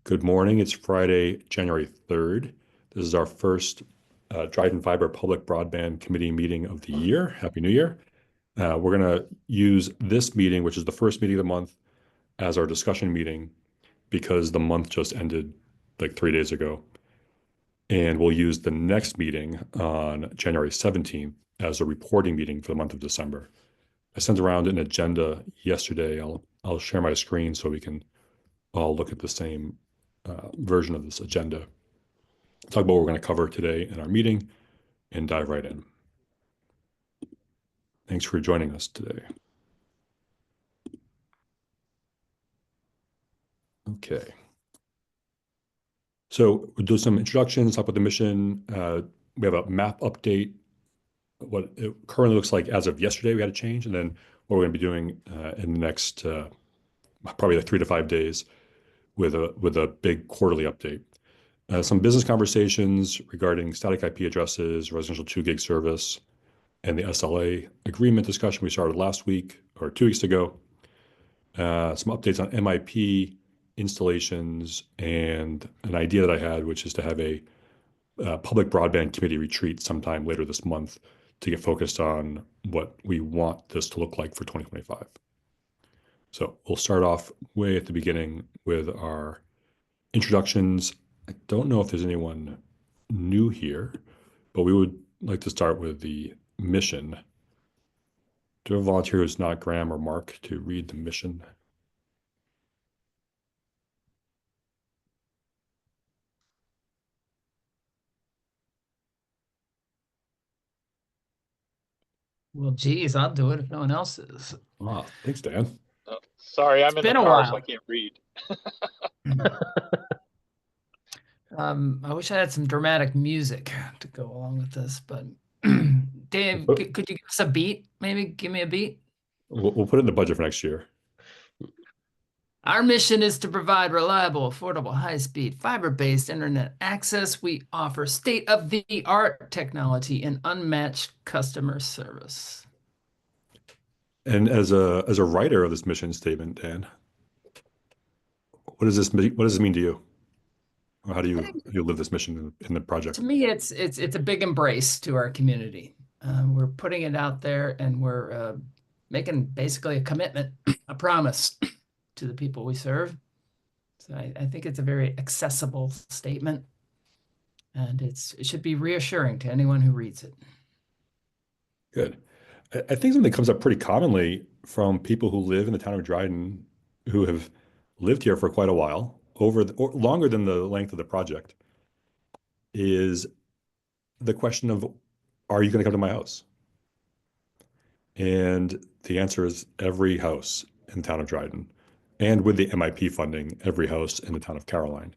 Good morning. It's Friday, January 3rd. This is our first Dryden Fiber Public Broadband Committee meeting of the year. Happy New Year. We're going to use this meeting, which is the first meeting of the month, as our discussion meeting because the month just ended like 3 days ago. And we'll use the next meeting on January 17th as a reporting meeting for the month of December. I sent around an agenda yesterday. I'll share my screen so we can all look at the same version of this agenda. Talk about what we're going to cover today in our meeting and dive right in. Thanks for joining us today. Okay. So we'll do some introductions, talk about the mission. We have a map update, what it currently looks like as of yesterday. We had a change, and then what we're going to be doing in the next probably like 3 to 5 days with a big quarterly update. Some business conversations regarding static IP addresses, residential 2 gig service, and the SLA agreement discussion we started last week or 2 weeks ago. Some updates on MIP installations and an idea that I had, which is to have a public broadband committee retreat sometime later this month to get focused on what we want this to look like for 2025. So we'll start off way at the beginning with our introductions. I don't know if there's anyone new here, but we would like to start with the mission. Do we have a volunteer who's not Graham or Mark to read the mission? Well, geez, I'll do it if no one else is. Thanks, Dan. Oh, sorry, I'm It's in the been a car, so I while. can't read. I wish I had some dramatic music to go along with this, but Dave, could you give us a beat? Maybe give me a beat. We'll put it in the budget for next year. Our mission is to provide reliable, affordable, high-speed, fiber-based internet access. We offer state-of-the-art technology and unmatched customer service. And as a writer of this mission statement, Dan, what does this mean to you? Or how do you live this mission in the project? To me, it's a big embrace to our community. We're putting it out there, and we're making basically a commitment, a promise to the people we serve. So I think it's a very accessible statement, and it should be reassuring to anyone who reads it. Good. I think something that comes up pretty commonly from people who live in the town of Dryden, who have lived here for quite a while, or longer than the length of the project, is the question of, are you going to come to my house? And the answer is every house in the town of Dryden. And with the MIP funding, every house in the town of Caroline.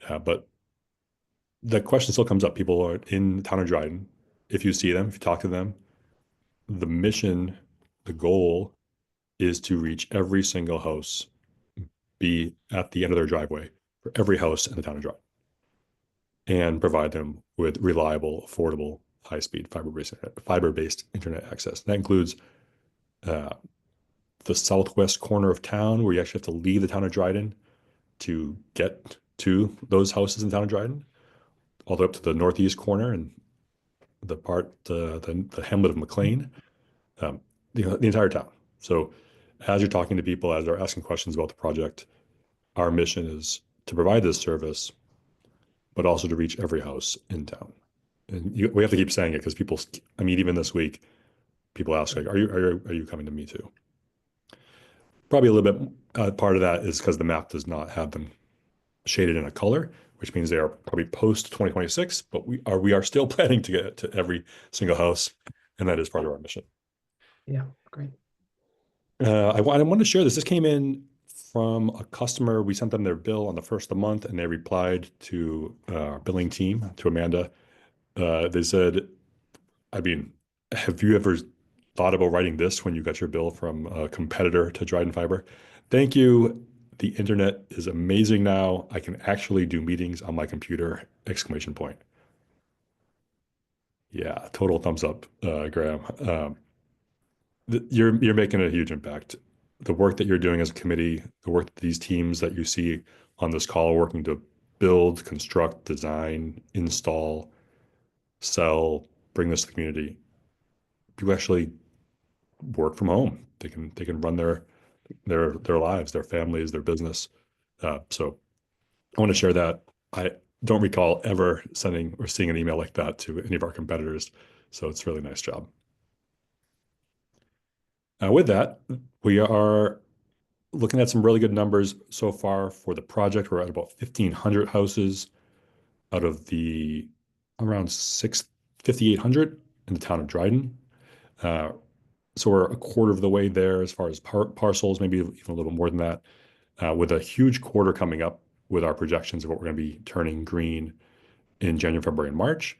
But the question still comes up. People are in the town of Dryden. If you see them, if you talk to them, the mission, the goal is to reach every single house, be at the end of their driveway for every house in the town of Dryden, and provide them with reliable, affordable, high-speed fiber-based internet access. That includes the southwest corner of town, where you actually have to leave the town of Dryden to get to those houses in the town of Dryden, all the way up to the northeast corner and the hamlet of McLean, the entire town. So as you're talking to people, as they're asking questions about the project, our mission is to provide this service, but also to reach every house in town. And we have to keep saying it because people, I mean, even this week, people ask, like, are you coming to me too? Probably a little bit, part of that is because the map does not have them shaded in a color, which means they are probably post 2026, but we are still planning to get to every single house, and that is part of our mission. Yeah, great. I want to share this. This came in from a customer. We sent them their bill on the first of the month, and they replied to our billing team, to Amanda. They said, I mean, have you ever thought about writing this when you got your bill from a competitor to Dryden Fiber? Thank you. The internet is amazing now. I can actually do meetings on my computer! Exclamation point. Yeah, total thumbs up, Graham. You're making a huge impact. the work that you're doing as a committee, the work that these teams that you see on this call are working to build, construct, design, install, sell, bring this to the community. People actually work from home. They can run their lives, their families, their business. So I want to share that. I don't recall ever sending or seeing an email like that to any of our competitors. So it's a really nice job. With that, we are looking at some really good numbers so far for the project. We're at about 1,500 houses out of the around 5,800 in the town of Dryden. Uh, so we're a quarter of the way there as far as parcels, maybe even a little more than that, with a huge quarter coming up with our projections of what we're going to be turning green in January, February, and March.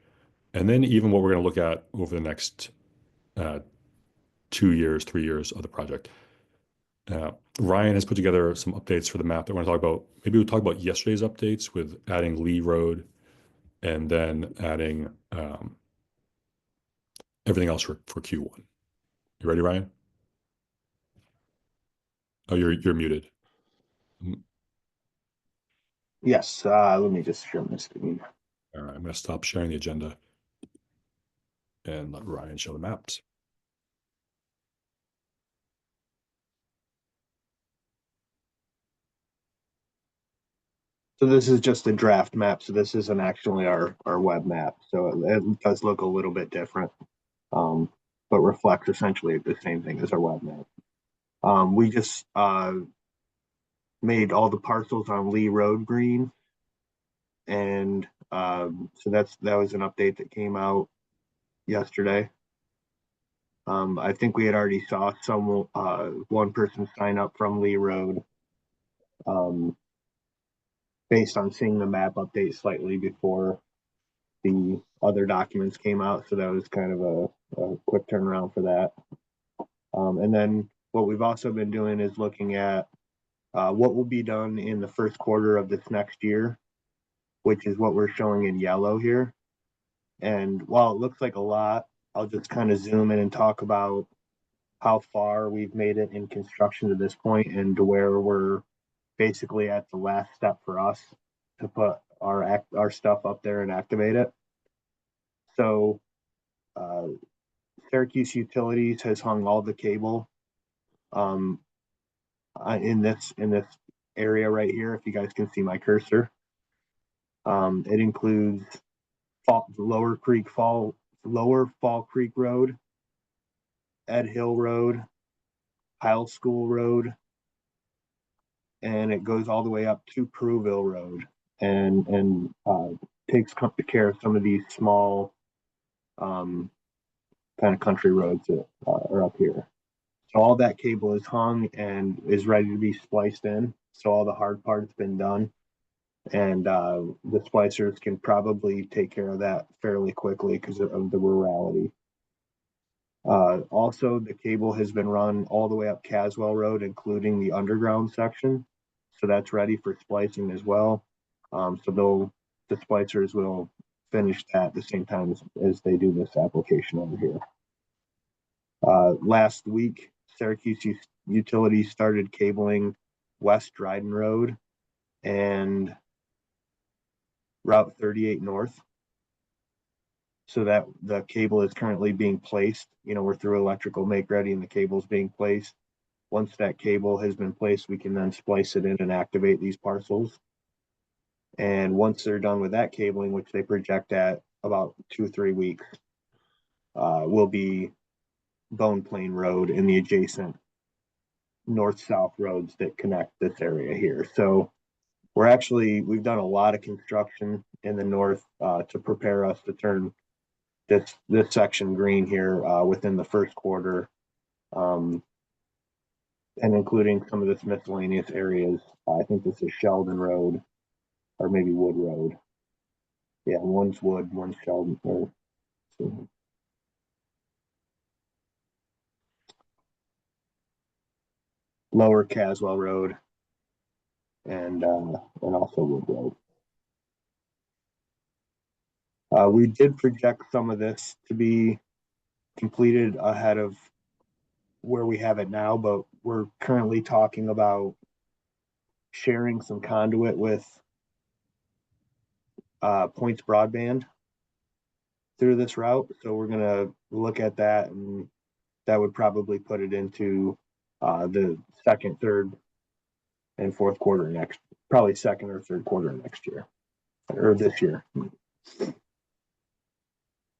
And then even what we're going to look at over the next 2 years, 3 years of the project. Ryan has put together some updates for the map that I want to talk about. Maybe we'll talk about yesterday's updates with adding Lee Road and then adding everything else for Q1. You ready, Ryan? Oh, you're muted. Yes, let me just share my screen. All right, I'm going to stop sharing the agenda and let Ryan show the maps. So this is just a draft map. So this isn't actually our web map. So it does look a little bit different, but reflects essentially the same thing as our web map. We just made all the parcels on Lee Road green, and so that was an update that came out yesterday. I think we had already saw some one person sign up from Lee Road. Based on seeing the map update slightly before the other documents came out. So that was kind of a quick turnaround for that. And then what we've also been doing is looking at what will be done in the first quarter of this next year, which is what we're showing in yellow here. And while it looks like a lot, I'll just kind of zoom in and talk about how far we've made it in construction to this point and to where we're basically at the last step for us to put our stuff up there and activate it. So Syracuse Utilities has hung all the cable in this area right here, if you guys can see my cursor. It includes Lower Fall Creek Road, Ed Hill Road, Hile School Road, and it goes all the way up to Pruville Road, and takes care of some of these small kind of country roads that are up here. So all that cable is hung and is ready to be spliced in. So all the hard part's been done, and the splicers can probably take care of that fairly quickly because of the rurality. Also, the cable has been run all the way up Caswell Road, including the underground section. So that's ready for splicing as well. So the splicers will finish that at the same time as they do this application over here. Last week, Syracuse Utilities started cabling West Dryden Road and Route 38 North. So that the cable is currently being placed. We're through electrical make ready and the cable is being placed. Once that cable has been placed, we can then splice it in and activate these parcels. And once they're done with that cabling, which they project at about 2-3 weeks, will be Bone Plain Road and the adjacent north-south roads that connect this area here. So we've done a lot of construction in the north to prepare us to turn this section green here within the first quarter, and including some of this miscellaneous areas. I think this is Sheldon Road or maybe Wood Road. Yeah, one's Wood, one's Sheldon. Lower Caswell Road and also Wood Road. We did project some of this to be completed ahead of where we have it now, but we're currently talking about sharing some conduit with Points Broadband through this route. So we're gonna look at that, and that would probably put it into the second, third, and fourth quarter next, probably second or third quarter next year or this year.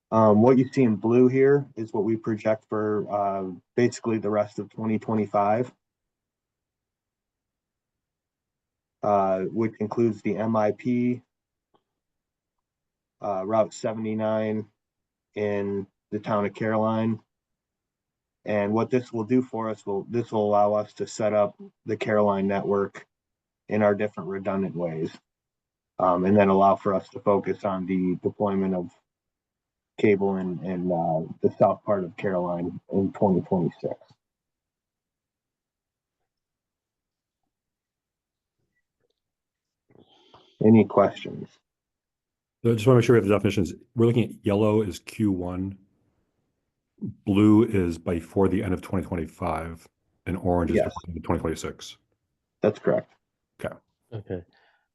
What you see in blue here is what we project for basically the rest of 2025, which includes the MIP, Route 79 in the town of Caroline. And what this will do for us, this will allow us to set up the Caroline network in our different redundant ways, and then allow for us to focus on the deployment of cable in the south part of Caroline in 2026. Any questions? I just want to make sure we have the definitions. We're looking at yellow is Q1, blue is before the end of 2025, and orange is Yes. before the end of 2026. That's correct. Okay.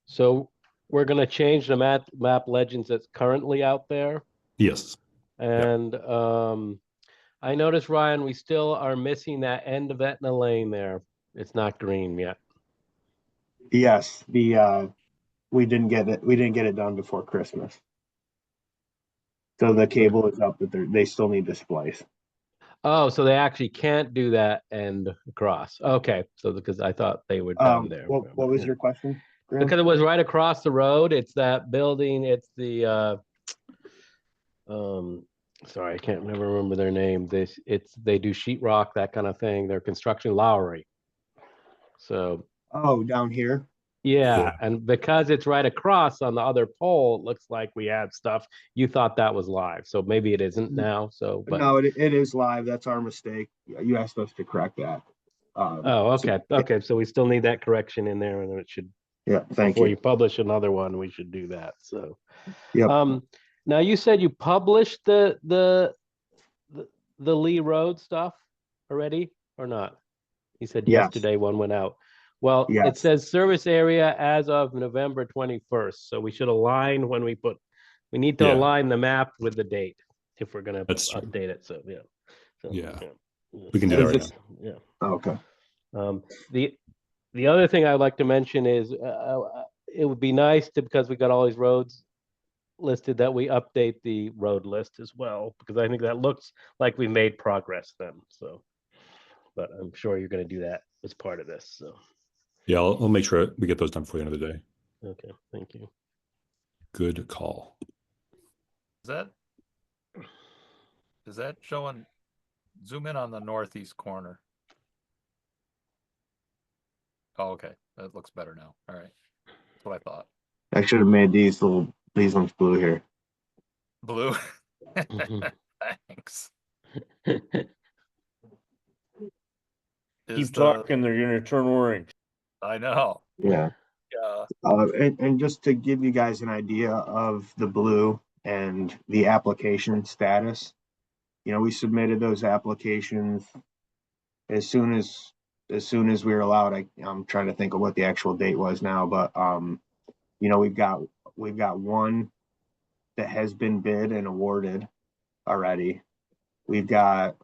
So we're gonna change the map legends that's currently out there. Yes. And I noticed, Ryan, we still are missing that end of Etna Lane there. It's not green yet. Yes, we didn't get it done before Christmas. So the cable is up, but they still need to splice. Oh, so they actually can't do that end across. Okay, so because I thought they were done there. What was your question, Graham? Because it was right across the road. It's that building. It's the sorry, I can't remember their name. They do sheetrock, that kind of thing. They're construction Lowry. So Down here. yeah, and because it's right across on the other pole, it looks like we have stuff. You thought that was live, so maybe it isn't now. So, but No, it is live. That's our mistake. You asked us to correct that. oh, okay, okay. So we still need that correction in there, and it should. Yeah, thank Before you. you publish another one, we should do that. So, Yep. now you said you published the Lee Road stuff already or not? You said Yes. yesterday one went out. Well, it Yes. says service area as of November 21st. So we should align when we need to Yeah. align the map with the date if we're gonna That's true. update it. So yeah. So, Yeah. We can do that right now. Yeah. Okay. The other thing I'd like to mention is it would be nice to, because we got all these roads listed, that we update the road list as well, because I think that looks like we made progress then. So, but I'm sure you're going to do that as part of this. So, Yeah, I'll make sure we get those done before the end of the day. okay, thank you. Good call. Is that showing? Zoom in on the northeast corner. Oh, okay. That looks better now. All right. That's what I thought. I should have made these ones blue here. Blue. Thanks. Keep talking, they're gonna turn orange. I know. Yeah. Yeah. And just to give you guys an idea of the blue and the application status, we submitted those applications as soon as we were allowed. I'm trying to think of what the actual date was now, but we've got one that has been bid and awarded already. We've got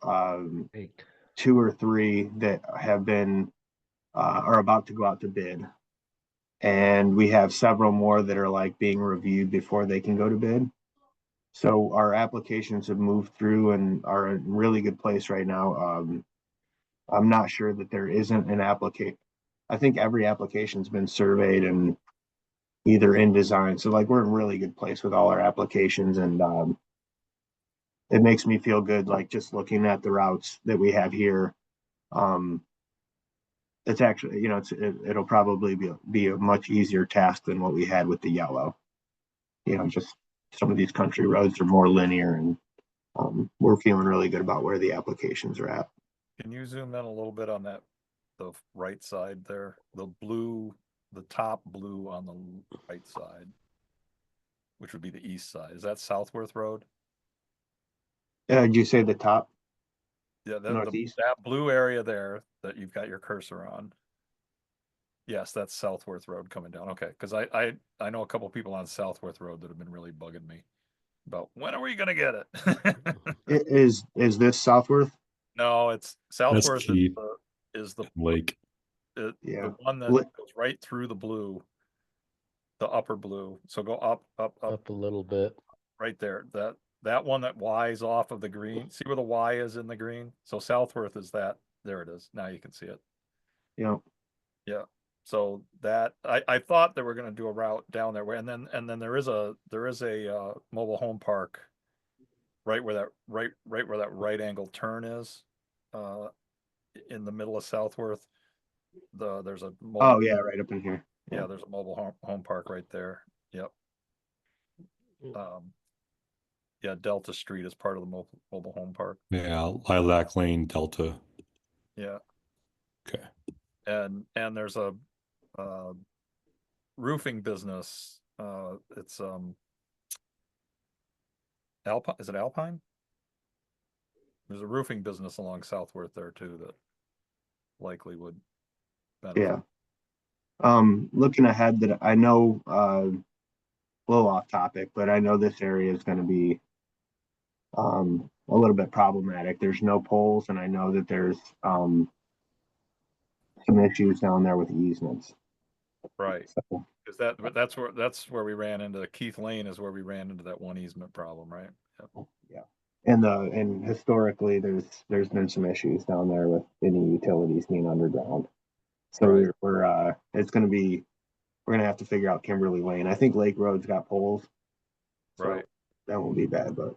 2 or 3 that have been are about to go out to bid, and we have several more that are like being reviewed before they can go to bid. So our applications have moved through and are in a really good place right now. I'm not sure that there isn't an application. I think every application's been surveyed and either in design. So like we're in a really good place with all our applications, and it makes me feel good, like just looking at the routes that we have here. It's actually, it'll probably be a much easier task than what we had with the yellow. Just some of these country roads are more linear, and we're feeling really good about where the applications are at. Can you zoom in a little bit on the right side there? The top blue on the right side, which would be the east side. Is that Southworth Road? Did you say the top? Yeah, Northeast. that blue area there that you've got your cursor on. Yes, that's Southworth Road coming down. Okay, because I know a couple people on Southworth Road that have been really bugging me about when are we gonna get it? Is this Southworth? No, it's That's Southworth Keith is the Lake. the Yeah. one that Li- goes right through the blue, the upper blue. So go up, up, up, Up a little bit. right there. That one that Y's off of the green. See where the Y is in the green? So Southworth is that. There it is. Now you can see it. Yeah. Yeah. So that I thought they were going to do a route down there, and then there is a mobile home park right where that right angle turn is, uh, in the middle of Southworth. There's a mobile, Oh yeah, right up in here. yeah, there's a mobile home park right there. Yep. Yeah, Delta Street is part of the mobile home park. Yeah, Lilac Lane, Delta. Yeah. Okay. And there's a roofing business. It's Alpine. Is it Alpine? There's a roofing business along Southworth there too that likely would benefit. Yeah. Looking ahead, that I know, a little off topic, but I know this area is going to be a little bit problematic. There's no poles, and I know that there's some issues down there with easements. Right. So, Because that's where we ran into Keith Lane is where we ran into that one easement problem, right? Yep. yeah. And historically, there's been some issues down there with any utilities being underground. So Right. we're gonna have to figure out Kimberly Lane. I think Lake Road's got poles, so Right. that won't be bad. But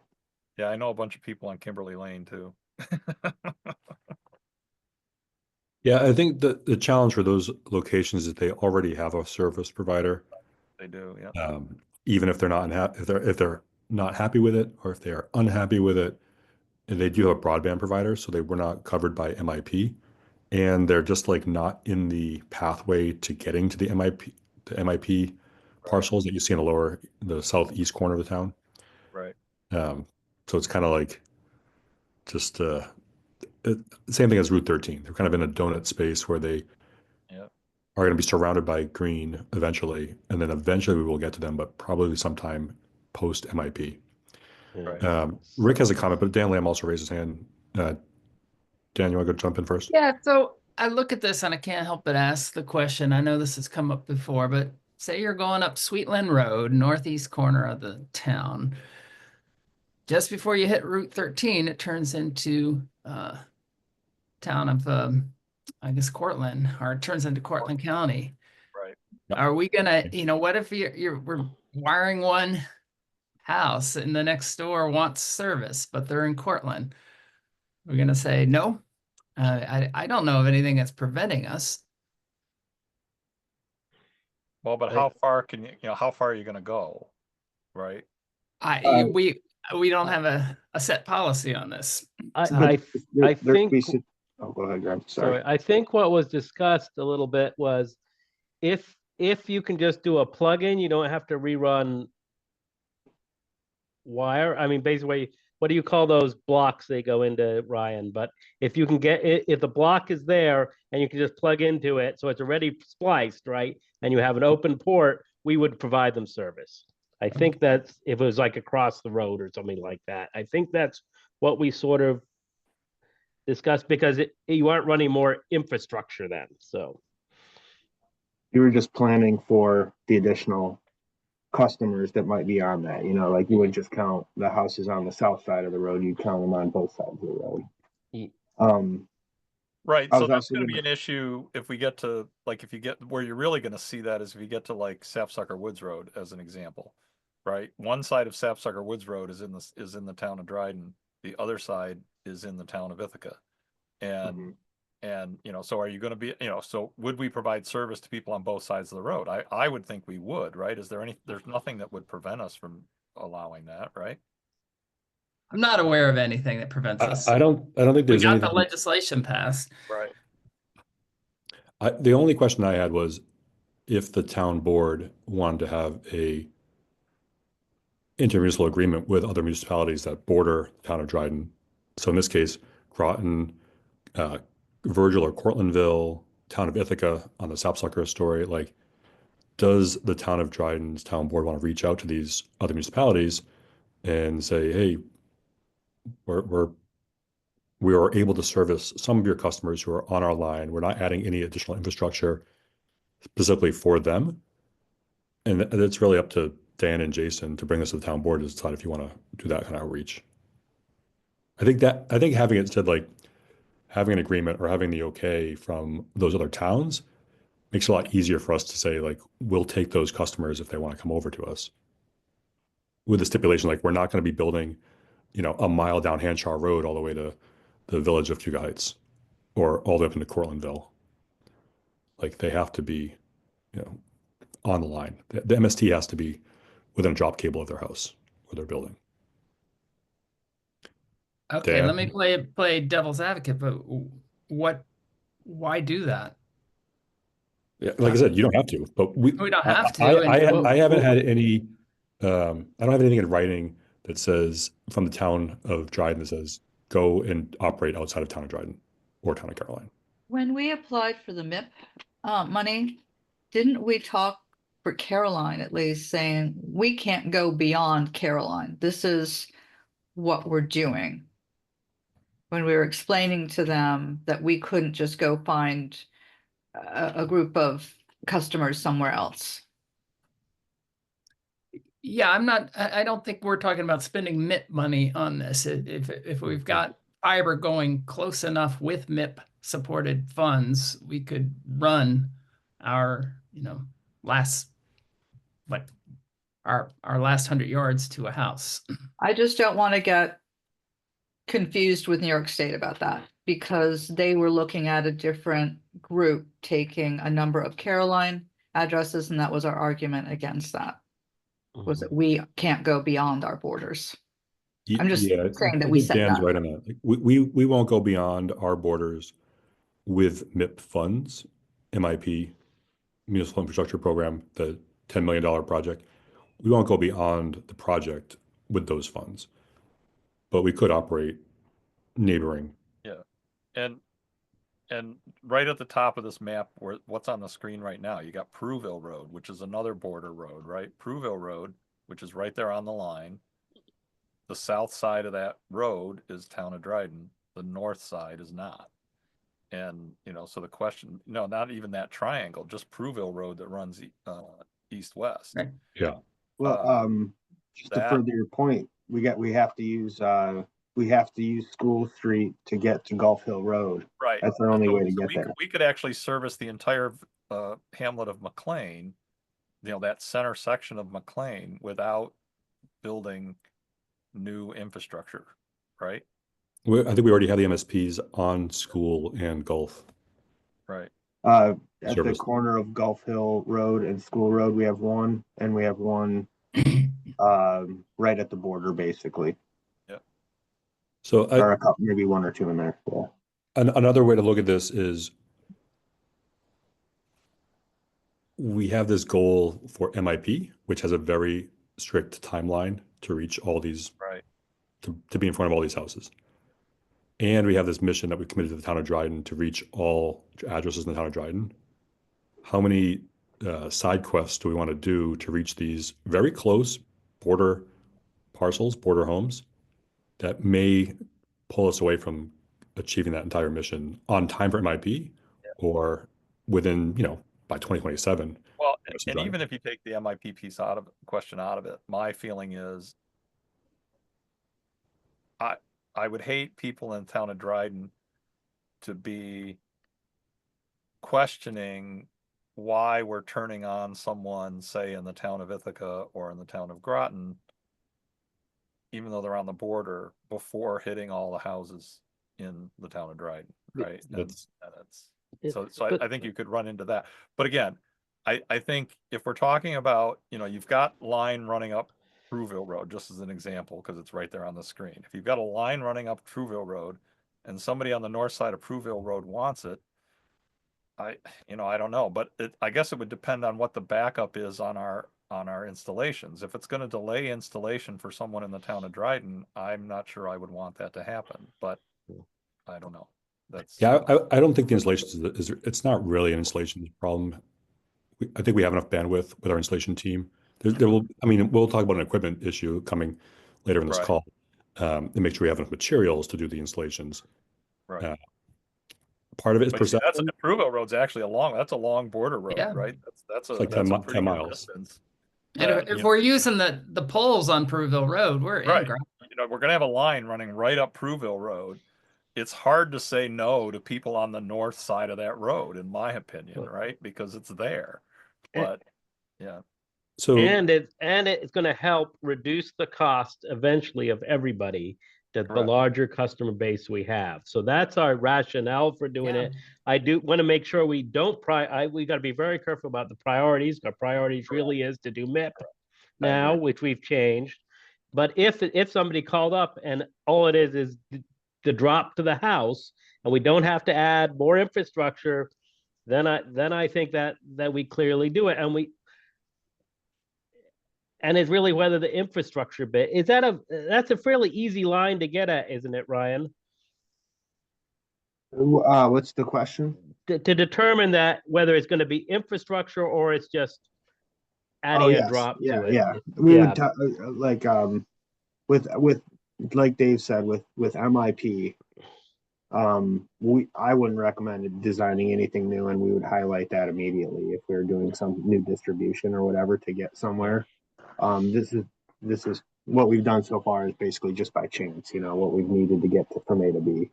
Yeah, I know a bunch of people on Kimberly Lane too. Yeah, I think the challenge for those locations is they already have a service provider. They do, yeah. Even if they're not if they're not happy with it, or if they are unhappy with it, and they do have a broadband provider, so they were not covered by MIP, and they're just like not in the pathway to getting to the MIP parcels that you see in the southeast corner of the town. Right. So it's kind of like just same thing as Route 13. They're kind of in a donut space where they Yeah. are going to be surrounded by green eventually, and then eventually we will get to them, but probably sometime post MIP. Yeah. Rick has a comment, but Dan Lamb also raised his hand. Dan, you want to go jump in first? Yeah, so I look at this and I can't help but ask the question. I know this has come up before, but say you're going up Sweetland Road, northeast corner of the town. Just before you hit Route 13, it turns into town of I guess Cortland, or it turns into Cortland County. Right. Yep. Are we gonna, what if we're wiring one house and the next door wants service, but they're in Cortland? We're gonna say no. I don't know of anything that's preventing us. Well, but how far can how far are you gonna go? Right? We don't have a set policy on this. I think. Oh, go ahead, Greg. Sorry, I think what was discussed a little bit was if you can just do a plug-in, you don't have to rerun wire. I mean, basically, what do you call those blocks they go into, Ryan? But if you can get it, if the block is there and you can just plug into it, so it's already spliced, right? And you have an open port, we would provide them service. I think that's if it was like across the road or something like that. I think that's what we sort of discussed because you aren't running more infrastructure then. So You were just planning for the additional customers that might be on that, like you wouldn't just count the houses on the south side of the road, you'd count them on both sides of the road. Right. I So was that's also going to be an issue if we get to if you get where you're really going to see that is if you get to like Sapsucker Woods Road as an example, right? One side of Sapsucker Woods Road is in the town of Dryden. The other side is in the town of Ithaca. And so are you going to be, so would we provide service to people on both sides of the road? I would think we would, right? There's nothing that would prevent us from allowing that, right? I'm not aware of anything that prevents us. I don't think We there's got anything. the legislation passed. Right. The only question I had was if the town board wanted to have a intermunicipal agreement with other municipalities that border the town of Dryden. So in this case, Groton, uh, Virgil or Cortlandville, town of Ithaca on the Sapsucker story. Like, does the town of Dryden's town board want to reach out to these other municipalities and say, hey, we're we are able to service some of your customers who are on our line. We're not adding any additional infrastructure specifically for them. And it's really up to Dan and Jason to bring this to the town board to decide if you want to do that kind of outreach. I think having it said, like, having an agreement or having the okay from those other towns makes it a lot easier for us to say, like, we'll take those customers if they want to come over to us. With the stipulation, like, we're not going to be building, a mile down Hanshaw Road all the way to the village of Cayuga Heights or all the way up into Cortlandville. Like, they have to be, on the line. The MST has to be within a drop cable of their house or their building. Okay, Dan? let me play devil's advocate, but why do that? Yeah, like I said, you don't have to, but We don't have to, I haven't had any, I don't have anything in writing that says from the town of Dryden that says go and operate outside of town of Dryden or town of Caroline. When we applied for the MIP money, didn't we talk for Caroline at least saying we can't go beyond Caroline? This is what we're doing. When we were explaining to them that we couldn't just go find a group of customers somewhere else. Yeah, I don't think we're talking about spending MIP money on this. If we've got fiber going close enough with MIP supported funds, we could run our, last our last 100 yards to a house. I just don't want to get confused with New York State about that because they were looking at a different group taking a number of Caroline addresses, and that was our argument against that. Was that we can't go beyond our borders. I'm just saying that we said Dan's that. right on that. Like, we won't go beyond our borders with MIP funds, MIP, Municipal Infrastructure Program, the $10 million project. We won't go beyond the project with those funds, but we could operate neighboring. Yeah, and right at the top of this map, where what's on the screen right now, you got Pruville Road, which is another border road, right? Pruville Road, which is right there on the line. The south side of that road is town of Dryden. The north side is not. And, so the question, no, not even that triangle, just Pruville Road that runs east-west. Right. Yeah. Well, just to further your point, we have to use School Street to get to Gulf Hill Road. Right. That's our only way to get there. We could actually service the entire hamlet of McLean, that center section of McLean, without building new infrastructure, right? I think we already have the MSPs on School and Gulf. Right. At Service. the corner of Gulf Hill Road and School Road, we have one, and we have one right at the border, basically. Yeah. So Or a couple, maybe one or two in there. Yeah. Another way to look at this is we have this goal for MIP, which has a very strict timeline to reach all these, Right. to be in front of all these houses. And we have this mission that we committed to the town of Dryden to reach all addresses in the town of Dryden. How many side quests do we want to do to reach these very close border parcels, border homes that may pull us away from achieving that entire mission on time for MIP or within, by 2027? Well, and even if you take the MIP piece question out of it, my feeling is I would hate people in the town of Dryden to be questioning why we're turning on someone, say, in the town of Ithaca or in the town of Groton, even though they're on the border, before hitting all the houses in the town of Dryden, right? I think you could run into that. But again, I think if we're talking about, you've got line running up Pruville Road, just as an example, because it's right there on the screen. If you've got a line running up Pruville Road and somebody on the north side of Pruville Road wants it, I don't know, but I guess it would depend on what the backup is on our installations. If it's going to delay installation for someone in the town of Dryden, I'm not sure I would want that to happen. But I don't know. That's Yeah, I don't think the installation it's not really an installation problem. I think we have enough bandwidth with our installation team. There will, I mean, we'll talk about an equipment issue coming later in this Right. call, and make sure we have enough materials to do the installations. right. Uh, Part of it is But see, that's perception. Approville Road's actually that's a long border road, Yeah. right? That's It's like that's 10 a pretty 10 good miles. distance. And that, if you we're using the poles on Proville Road, we're in Right. ground. we're gonna have a line running right up Proville Road. It's hard to say no to people on the north side of that road, in my opinion, right? Because it's there. But yeah, So And it's going to help reduce the cost eventually of everybody, the Correct. larger customer base we have. So that's our rationale for doing Yeah. it. I do want to make sure we don't we got to be very careful about the priorities. Our priorities really is to do MIP now, agree. which we've changed. But if somebody called up and all it is the drop to the house, and we don't have to add more infrastructure, then I think that we clearly do it, and it's really whether the infrastructure bit that's a fairly easy line to get at, isn't it, Ryan? What's the question? To determine that whether it's going to be infrastructure or it's just adding a yes. drop Yeah, to it. yeah. We Yeah. would like with like Dave said with MIP, I wouldn't recommend designing anything new, and we would highlight that immediately if we were doing some new distribution or whatever to get somewhere. This is what we've done so far is basically just by chance, what we've needed to get from A to B.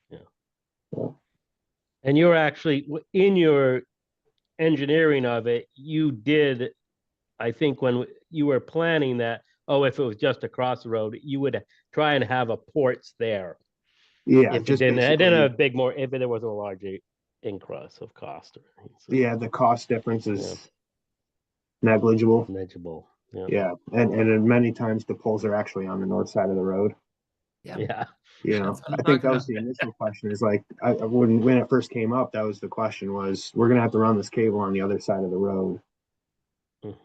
Yeah. And you're actually in your engineering of it, you did, I think, when you were planning that, if it was just across the road, you would try and have a ports there. Yeah, If just it didn't have basically, big more, if there wasn't a large increase of cost. So, yeah, the cost difference is negligible. manageable. Yeah. Yeah, and many times the poles are actually on the north side of the road. Yeah. Yeah. That's what I'm I think that talking was the initial question. Is like when it first came up, that was the question: was we're gonna have to run this cable on the other side of the road.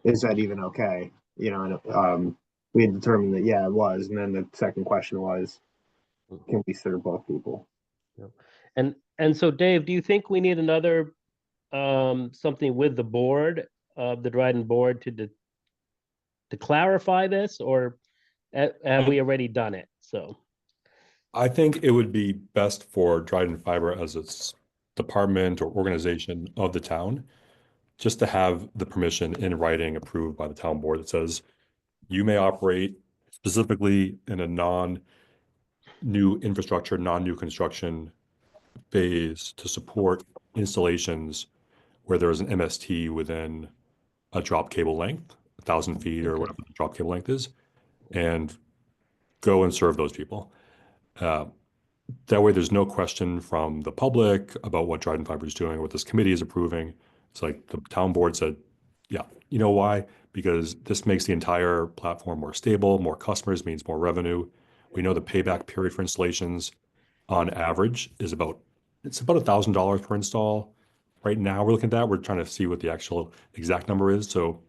Is that even okay? And we had determined that it was, and then the second question was, can we serve both people? And so, Dave, do you think we need another something with the board, the Dryden board, to clarify this, or have we already done it? So I think it would be best for Dryden Fiber as its department or organization of the town, just to have the permission in writing approved by the town board that says you may operate specifically in a non-new infrastructure, non-new construction phase to support installations where there is an MST within a drop cable length, 1,000 feet or whatever the drop cable length is, and go and serve those people. That way, there's no question from the public about what Dryden Fiber is doing, what this committee is approving. It's like the town board said, yeah, you know why? Because this makes the entire platform more stable, more customers means more revenue. We know the payback period for installations on average is about $1,000 per install. Right now, we're looking at that. We're trying to see what the actual exact number is. So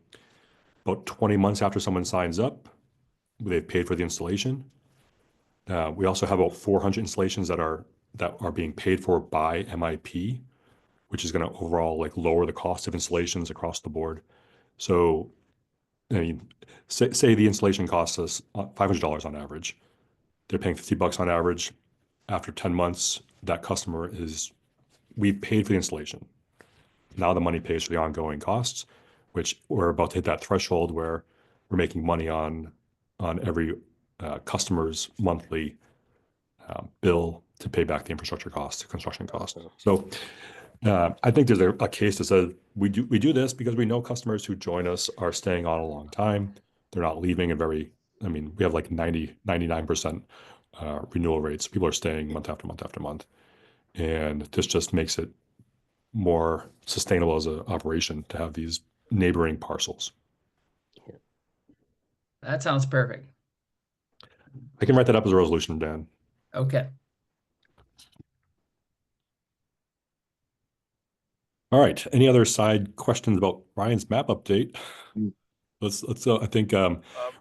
about 20 months after someone signs up, they've paid for the installation. We also have about 400 installations that are being paid for by MIP, which is going to overall lower the cost of installations across the board. So, I mean, say the installation costs us $500 on average. They're paying $50 on average. After 10 months, that customer we've paid for the installation. Now the money pays for the ongoing costs, which we're about to hit that threshold where we're making money on every customer's monthly bill to pay back the infrastructure costs, the construction costs. So I think there's a case that says we do this because we know customers who join us are staying on a long time. They're not leaving we have 99% renewal rates. People are staying month after month after month. And this just makes it more sustainable as an operation to have these neighboring parcels. That sounds perfect. I can write that up as a resolution, Dan. Okay. All right. Any other side questions about Ryan's map update? I think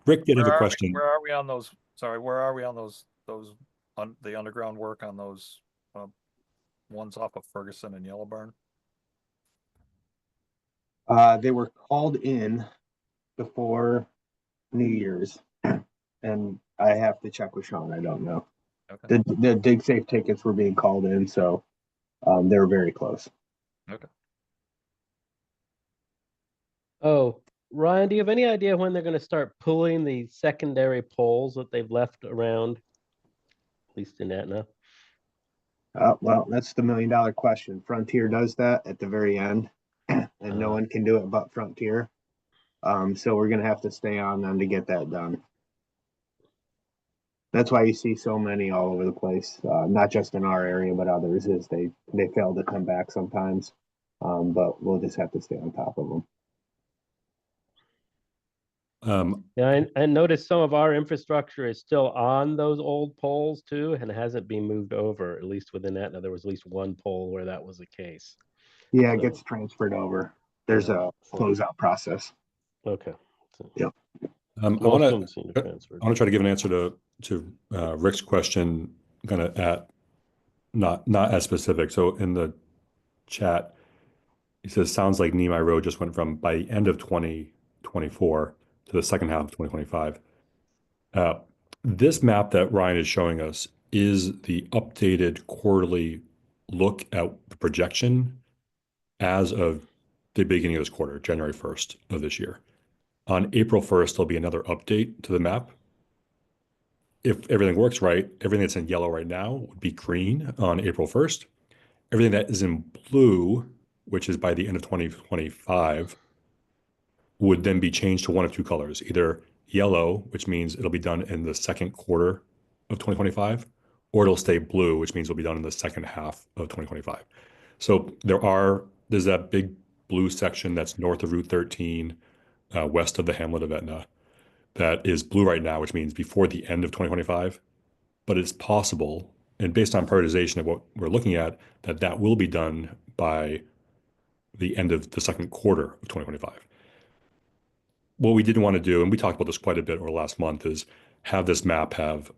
Rick did have a question. Where are we on those? Sorry, where are we on those the underground work on those ones off of Ferguson and Yellow Barn? They were called in before New Year's, and I have to check with Sean. I don't know. Okay. The dig safe tickets were being called in, so they were very close. Okay. Oh, Ryan, do you have any idea when they're going to start pulling the secondary poles that they've left around, at least in Etna? Well, that's the $1 million question. Frontier does that at the very end, and no one can do it but Frontier. So we're gonna have to stay on them to get that done. That's why you see so many all over the place, not just in our area, but others, is they fail to come back sometimes. But we'll just have to stay on top of them. Yeah, I noticed some of our infrastructure is still on those old poles too, and hasn't been moved over, at least within Etna. There was at least one pole where that was the case. Yeah, it So- gets transferred over. There's a closeout process. Okay. Yep. I Most want of them seem to to transfer. try to give an answer to Rick's question, kind of at not as specific. So in the chat, he says, sounds like Nemai Road just went from by the end of 2024 to the second half of 2025. This map that Ryan is showing us is the updated quarterly look at the projection as of the beginning of this quarter, January 1st of this year. On April 1st, there'll be another update to the map. If everything works right, everything that's in yellow right now would be green on April 1st. Everything that is in blue, which is by the end of 2025, would then be changed to one of two colors, either yellow, which means it'll be done in the second quarter of 2025, or it'll stay blue, which means it'll be done in the second half of 2025. So there's that big blue section that's north of Route 13, west of the hamlet of Etna, that is blue right now, which means before the end of 2025. But it's possible, and based on prioritization of what we're looking at, that will be done by the end of the second quarter of 2025. What we didn't want to do, and we talked about this quite a bit over the last month, is have this map have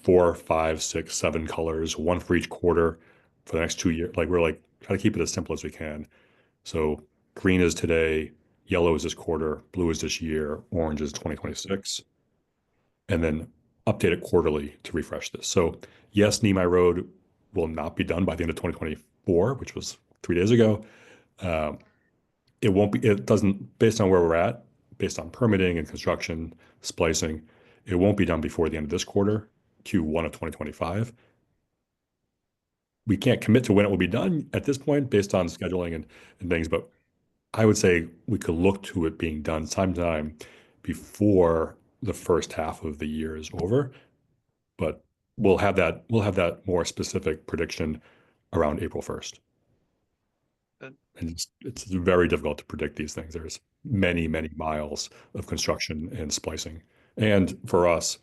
4, 5, 6, 7 colors, one for each quarter for the next 2 years. Like, we're like, try to keep it as simple as we can. So green is today, yellow is this quarter, blue is this year, orange is 2026, and then update it quarterly to refresh this. So yes, Nemai Road will not be done by the end of 2024, which was 3 days ago. It doesn't, based on where we're at, based on permitting and construction, splicing, it won't be done before the end of this quarter, Q1 of 2025. We can't commit to when it will be done at this point based on scheduling and things, but I would say we could look to it being done sometime before the first half of the year is over. But we'll have that more specific prediction around April 1st. And it's very difficult to predict these things. There's many, many miles of construction and splicing. And for us,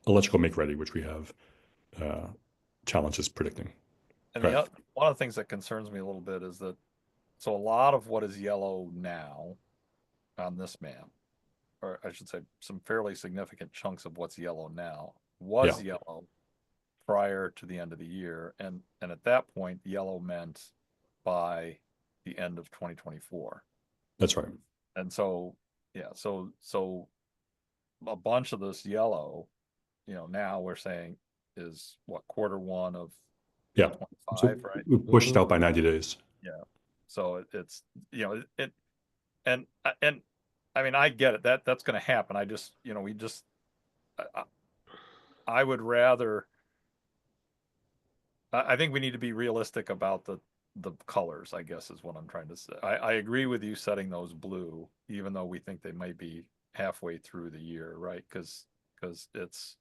electrical make ready, which we have challenges predicting. And Correct. one of the things that concerns me a little bit is that, so a lot of what is yellow now on this map, or I should say some fairly significant chunks of what's yellow now, was yellow prior to the end of the year. And at that point, yellow meant by the end of 2024. That's right. And so, yeah, so a bunch of this yellow, now we're saying is what, Q1 of 25, So right? we pushed it out by 90 days. Yeah. So it's, and I mean, I get it, that's going to happen. I just, I would rather, I think we need to be realistic about the colors, I guess, is what I'm trying to say. I agree with you setting those blue, even though we think they might be halfway through the year, right? Because it's,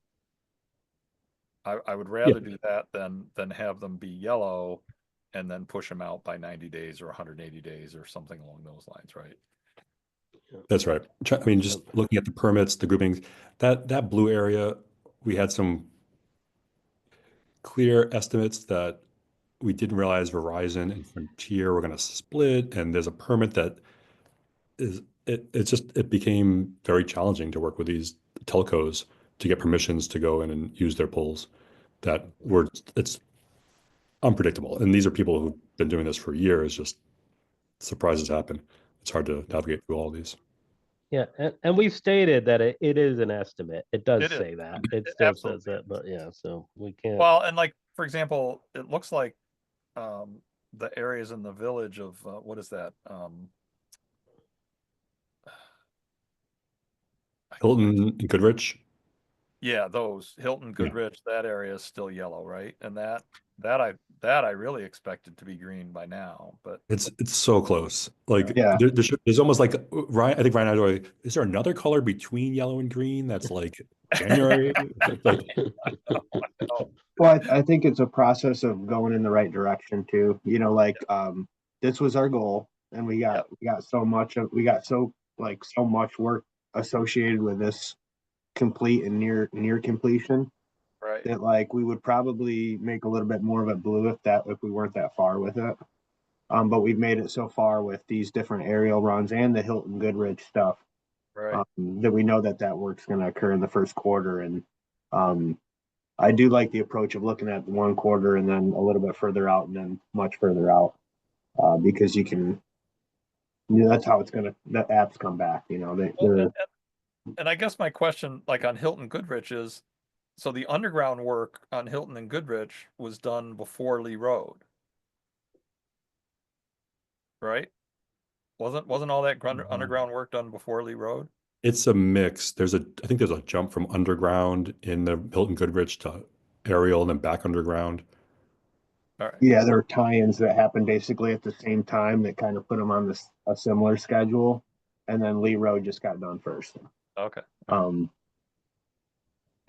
I would rather do that than have them be yellow and then push them out by 90 days or 180 days or something along those lines, right? That's right. I mean, just looking at the permits, the groupings, that blue area, we had some clear estimates that we didn't realize Verizon and Frontier were going to split, and there's a permit that it became very challenging to work with these telcos to get permissions to go in and use their poles. that it's unpredictable. And these are people who've been doing this for years, just surprises happen. It's hard to navigate through all these. Yeah, and we've stated that it is an estimate. It does It is. say that. It still Absolutely. says that, but yeah, so we can't. Well, and like, for example, it looks like the areas in the village of what is that? Hilton and Goodrich. Yeah, those Hilton, Yeah. Goodrich, that area is still yellow, right? And that I really expected to be green by now, but It's so close. Like Yeah. there's almost like Ryan. I think Ryan and I are like, is there another color between yellow and green that's like January? Like, Well, I think it's a process of going in the right direction too. You know, like this was our goal, and we got so much work associated with this complete and near completion right, that like we would probably make a little bit more of it blue if we weren't that far with it. But we've made it so far with these different aerial runs and the Hilton Goodrich stuff right. that we know that work's going to occur in the first quarter. And I do like the approach of looking at 1 quarter and then a little bit further out and then much further out because you can, that's how the apps come back. You know, Well, and I guess my question, like on Hilton Goodrich, is so the underground work on Hilton and Goodrich was done before Lee Road, right? Wasn't all that underground work done before Lee Road? it's a mix. I think there's a jump from underground in the Hilton Goodrich to aerial and then back underground. All right. Yeah, there were tie-ins that happened basically at the same time that kind of put them on a similar schedule, and then Lee Road just got done first. Okay.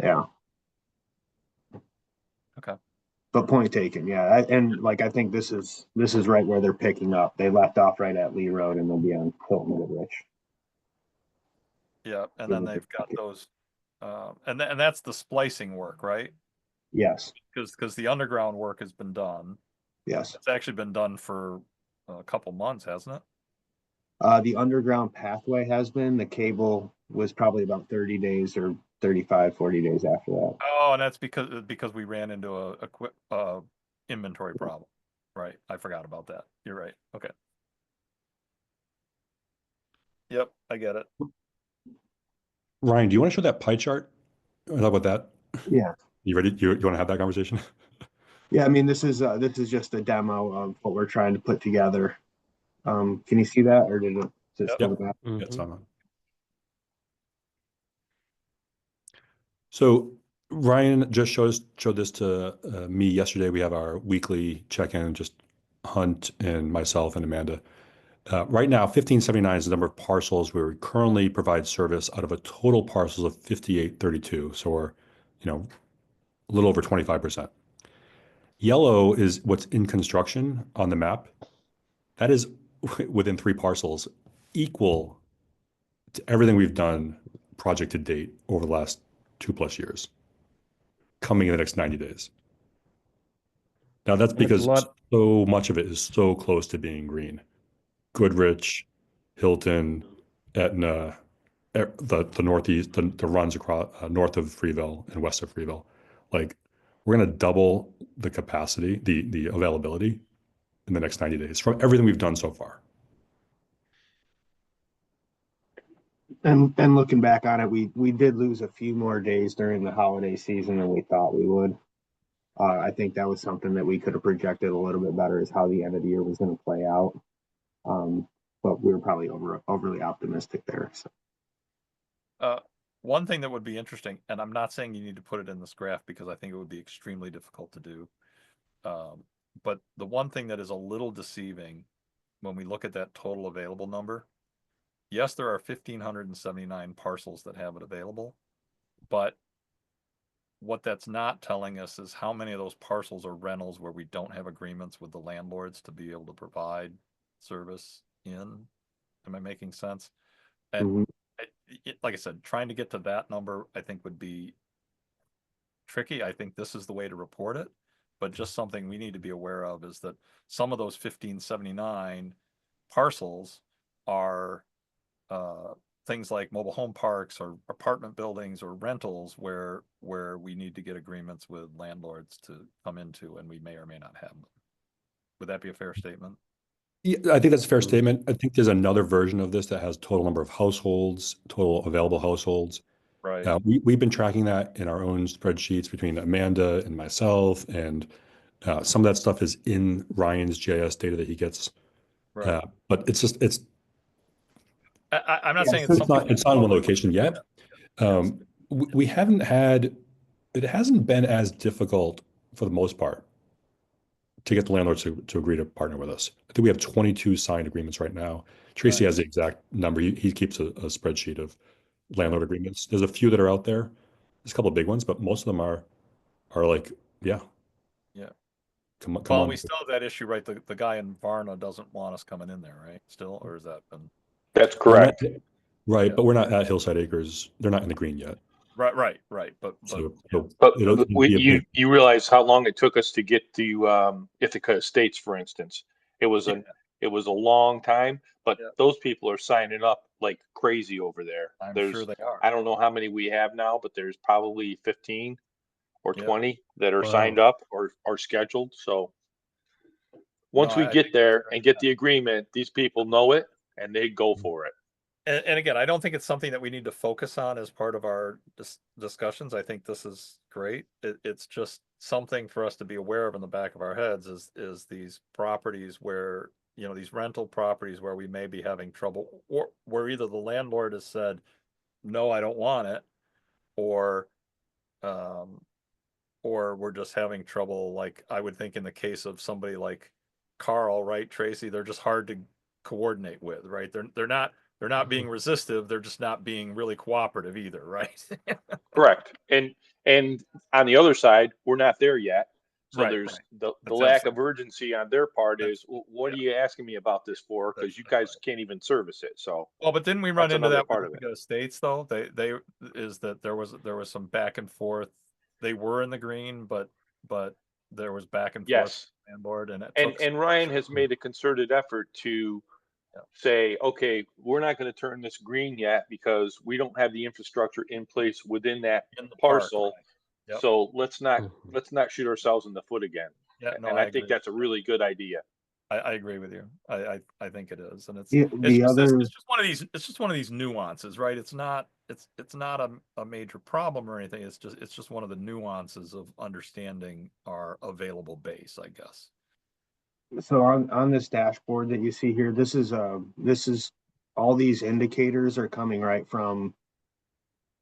Yeah. Okay. But point taken, yeah. I think this is right where they're picking up. They left off right at Lee Road and they'll be on Hilton Goodrich. Yeah, and then they've got those, and that's the splicing work, right? Yes, Because the underground work has been done. yes. It's actually been done for a couple months, hasn't it? The underground pathway has been, the cable was probably about 30 days or 35, 40 days after that. Oh, and that's because we ran into a inventory problem, right? I forgot about that. You're right. Okay. Yep, I get it. Ryan, do you want to show that pie chart? Talk about that. Yeah. You ready? You want to have that conversation? Yeah, I mean, this is just a demo of what we're trying to put together. Can you see that or did it still back? Yeah, it's on. So Ryan just showed this to me yesterday. We have our weekly check-in, just Hunt and myself and Amanda. Right now, 1579 is the number of parcels where we currently provide service out of a total parcels of 5832. So we're, a little over 25%. Yellow is what's in construction on the map. That is within 3 parcels, equal to everything we've done project to date over the last 2+ years, coming in the next 90 days. Now that's because so much of it is so close to being green. Goodrich, Hilton, Etna, the northeast, the runs across north of Freeville and west of Freeville. Like we're going to double the capacity, the availability in the next 90 days from everything we've done so far. And looking back on it, we did lose a few more days during the holiday season than we thought we would. I think that was something that we could have projected a little bit better, is how the end of the year was going to play out. But we were probably overly optimistic there. So. One thing that would be interesting, and I'm not saying you need to put it in this graph because I think it would be extremely difficult to do. But the one thing that is a little deceiving when we look at that total available number, yes, there are 1,579 parcels that have it available, but what that's not telling us is how many of those parcels are rentals where we don't have agreements with the landlords to be able to provide service in. Am I making sense? And like I said, trying to get to that number, I think would be tricky. I think this is the way to report it, but just something we need to be aware of is that some of those 1,579 parcels are things like mobile home parks or apartment buildings or rentals where we need to get agreements with landlords to come into, and we may or may not have them. Would that be a fair statement? Yeah, I think that's a fair statement. I think there's another version of this that has total number of households, total available households. Right. We've been tracking that in our own spreadsheets between Amanda and myself, and some of that stuff is in Ryan's GIS data that he gets. Right. But it's I'm not Yeah, saying so it's it's not something. it's not in one location yet. We haven't had, it hasn't been as difficult for the most part to get the landlords to agree to partner with us. I think we have 22 signed agreements right now. Tracy Right. has the exact number. He keeps a spreadsheet of landlord agreements. There's a few that are out there. There's a couple of big ones, but most of them are like, yeah. Yeah. Come Well, on. we still have that issue, right? The guy in Varna doesn't want us coming in there, right? Still, or is that been? That's We're not- correct. Right, Yeah. but we're not at Hillside Acres. They're not in the green yet. Right. But So But it'll be a big. you realize how long it took us to get to Ithaca Estates, for instance. It was Yeah. it was a long time, but Yeah. those people are signing up like crazy over there. I'm There's sure they are. I don't know how many we have now, but there's probably 15 or Yeah. 20 that are Wow. signed up or are scheduled. So once No, we I get think there that's and great. get the agreement, these people know it and they go for it. And again, I don't think it's something that we need to focus on as part of our discussions. I think this is great. It's just something for us to be aware of in the back of our heads is these properties where, these rental properties where we may be having trouble, or where either the landlord has said, no, I don't want it, or we're just having trouble. Like I would think in the case of somebody like Carl, right, Tracy, they're just hard to coordinate with, right? They're not being resistive, they're just not being really cooperative either, right? Correct. And on the other side, we're not there yet. So Right, there's right. the That's lack what I'm of urgency on their part That's- is, what are yeah. you asking me about this for? Because you That's guys right. can't even service it. So Well, but didn't we run That's into another that part with of it. the Estates though? They is that there was some back and forth. They were in the green, but there was back and forth yes. with the landlord, and it And took Ryan has made a concerted effort to Yeah. say, okay, we're not going to turn this green yet because we don't have the infrastructure in place within that in the park. parcel. Right. Yep. So let's not Mhm. shoot ourselves in the foot again. Yeah, no, And I think that's a really good idea. I agree with you. I think it is, and it's just one of these nuances, right? It's not a major problem or anything. It's just one of the nuances of understanding our available base, I guess. So on this dashboard that you see here, this is all these indicators are coming right from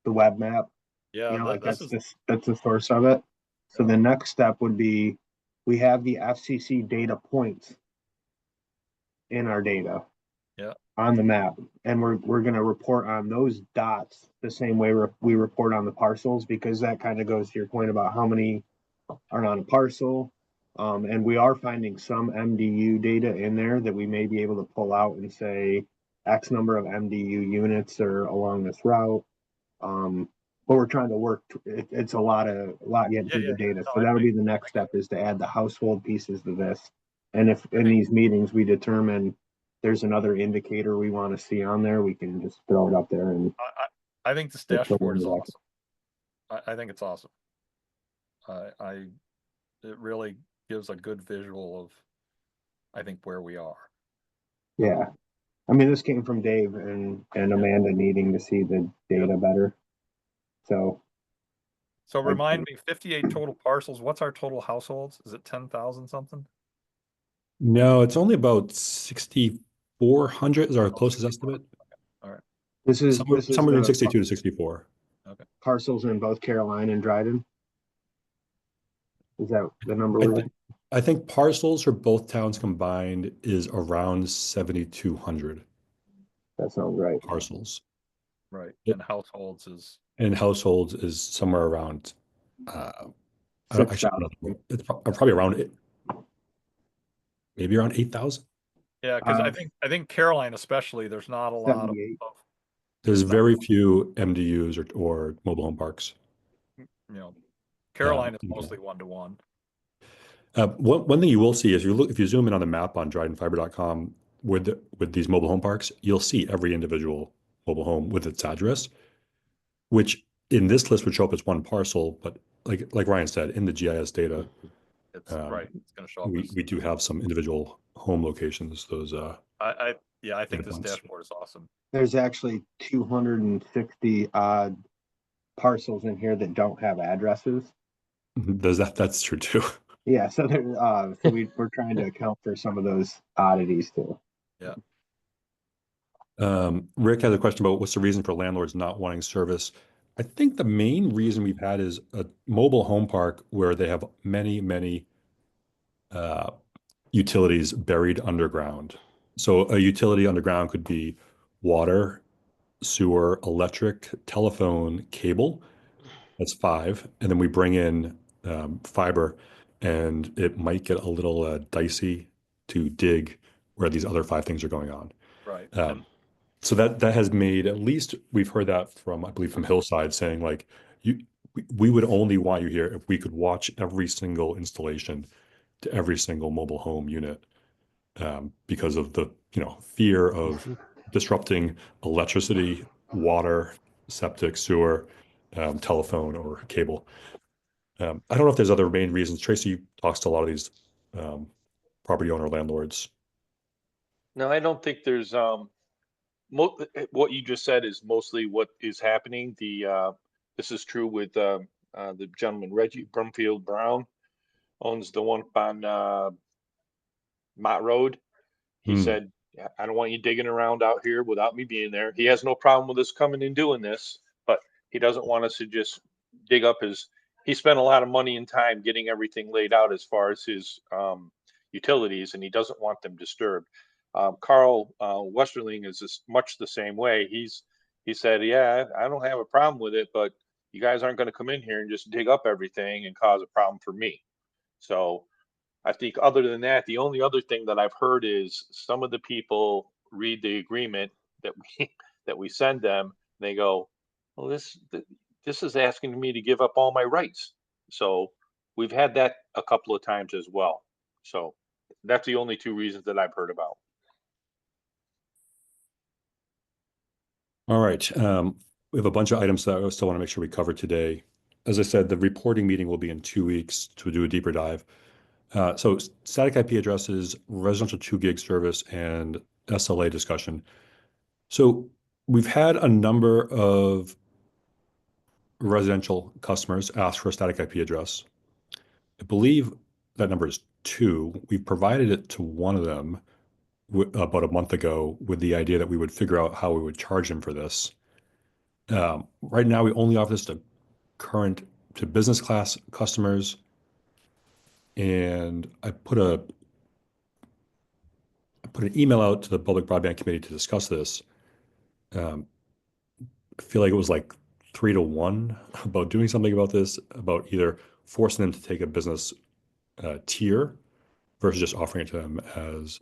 the web map. Yeah, Like this is that's the source of it. So Yeah. the next step would be, we have the FCC data points in our data. Yeah. On the map, and we're going to report on those dots the same way we report on the parcels, because that kind of goes to your point about how many are on a parcel. And we are finding some MDU data in there that we may be able to pull out and say X number of MDU units are along this route. But we're trying to work. It's a lot getting through the data. No, So that'll be the next step, is to add the household pieces to this. And if in these meetings we determine there's another indicator we want to see on there, we can just throw it up there. And I think this Let's go dashboard is into that. awesome. I think it's awesome. It really gives a good visual of, I think, where we are. yeah, I mean, this came from Dave and Amanda needing to see the data better. So Remind me, 58 total parcels. What's our total households? Is it 10,000 something? No, it's only about 6,400 is our closest estimate. All right. this is Somewhere between the 62 to 64. parcels in both Caroline and Dryden. Is that the number I we're think, I think parcels for both towns combined is around 7,200 That sounds right. parcels. Right. Yep. And households is And households is somewhere around, I don't actually, 6,000. it's probably around it, maybe around 8,000. Yeah, because I think Caroline especially, there's not a lot of 78. There's very few MDUs or mobile home parks. Caroline is mostly 1-to-1. One thing you will see is if you zoom in on the map on drydenfiber.com with these mobile home parks, you'll see every individual mobile home with its address, which in this list would show up as one parcel, but like Ryan said, in the GIS data, It's right. It's going to show up we, as, we do have some individual home locations, those yeah, I think data this points. dashboard is awesome. There's actually 260 odd parcels in here that don't have addresses. That's true too. Yeah, so we're trying to account for some of those oddities too. Yeah. Rick has a question about what's the reason for landlords not wanting service. I think the main reason we've had is a mobile home park where they have many utilities buried underground. So a utility underground could be water, sewer, electric, telephone, cable. That's 5. And then we bring in fiber, and it might get a little dicey to dig where these other 5 things are going on. Right. So that has made, at least we've heard that from, I believe, from Hillside, saying like, we would only want you here if we could watch every single installation to every single mobile home unit, because of the fear of disrupting electricity, water, septic, sewer, telephone, or cable. I don't know if there's other main reasons. Tracy talks to a lot of these property owner landlords. No, I don't think there's what you just said is mostly what is happening. This is true with the gentleman Reggie Brumfield Brown, owns the one on Mott Road. He said, I don't want you digging around out here without me being there. He has no problem with us coming and doing this, but he doesn't want us to just dig up he spent a lot of money and time getting everything laid out as far as his utilities, and he doesn't want them disturbed. Carl Westerling is much the same way. He said, yeah, I don't have a problem with it, but you guys aren't going to come in here and just dig up everything and cause a problem for me. So I think other than that, the only other thing that I've heard is some of the people read the agreement that we send them, and they go, well, this is asking me to give up all my rights. So we've had that a couple of times as well. So that's the only 2 reasons that I've heard about. All right. We have a bunch of items that I still want to make sure we cover today. As I said, the reporting meeting will be in 2 weeks to do a deeper dive. So static IP addresses, residential 2 gig service, and SLA discussion. So we've had a number of residential customers ask for a static IP address. I believe that number is 2. We've provided it to one of them about a month ago with the idea that we would figure out how we would charge them for this. Right now, we only offer this to business class customers. And I put an email out to the Public Broadband Committee to discuss this. I feel like it was like 3 to 1 about doing something about this, about either forcing them to take a business tier versus just offering it to them as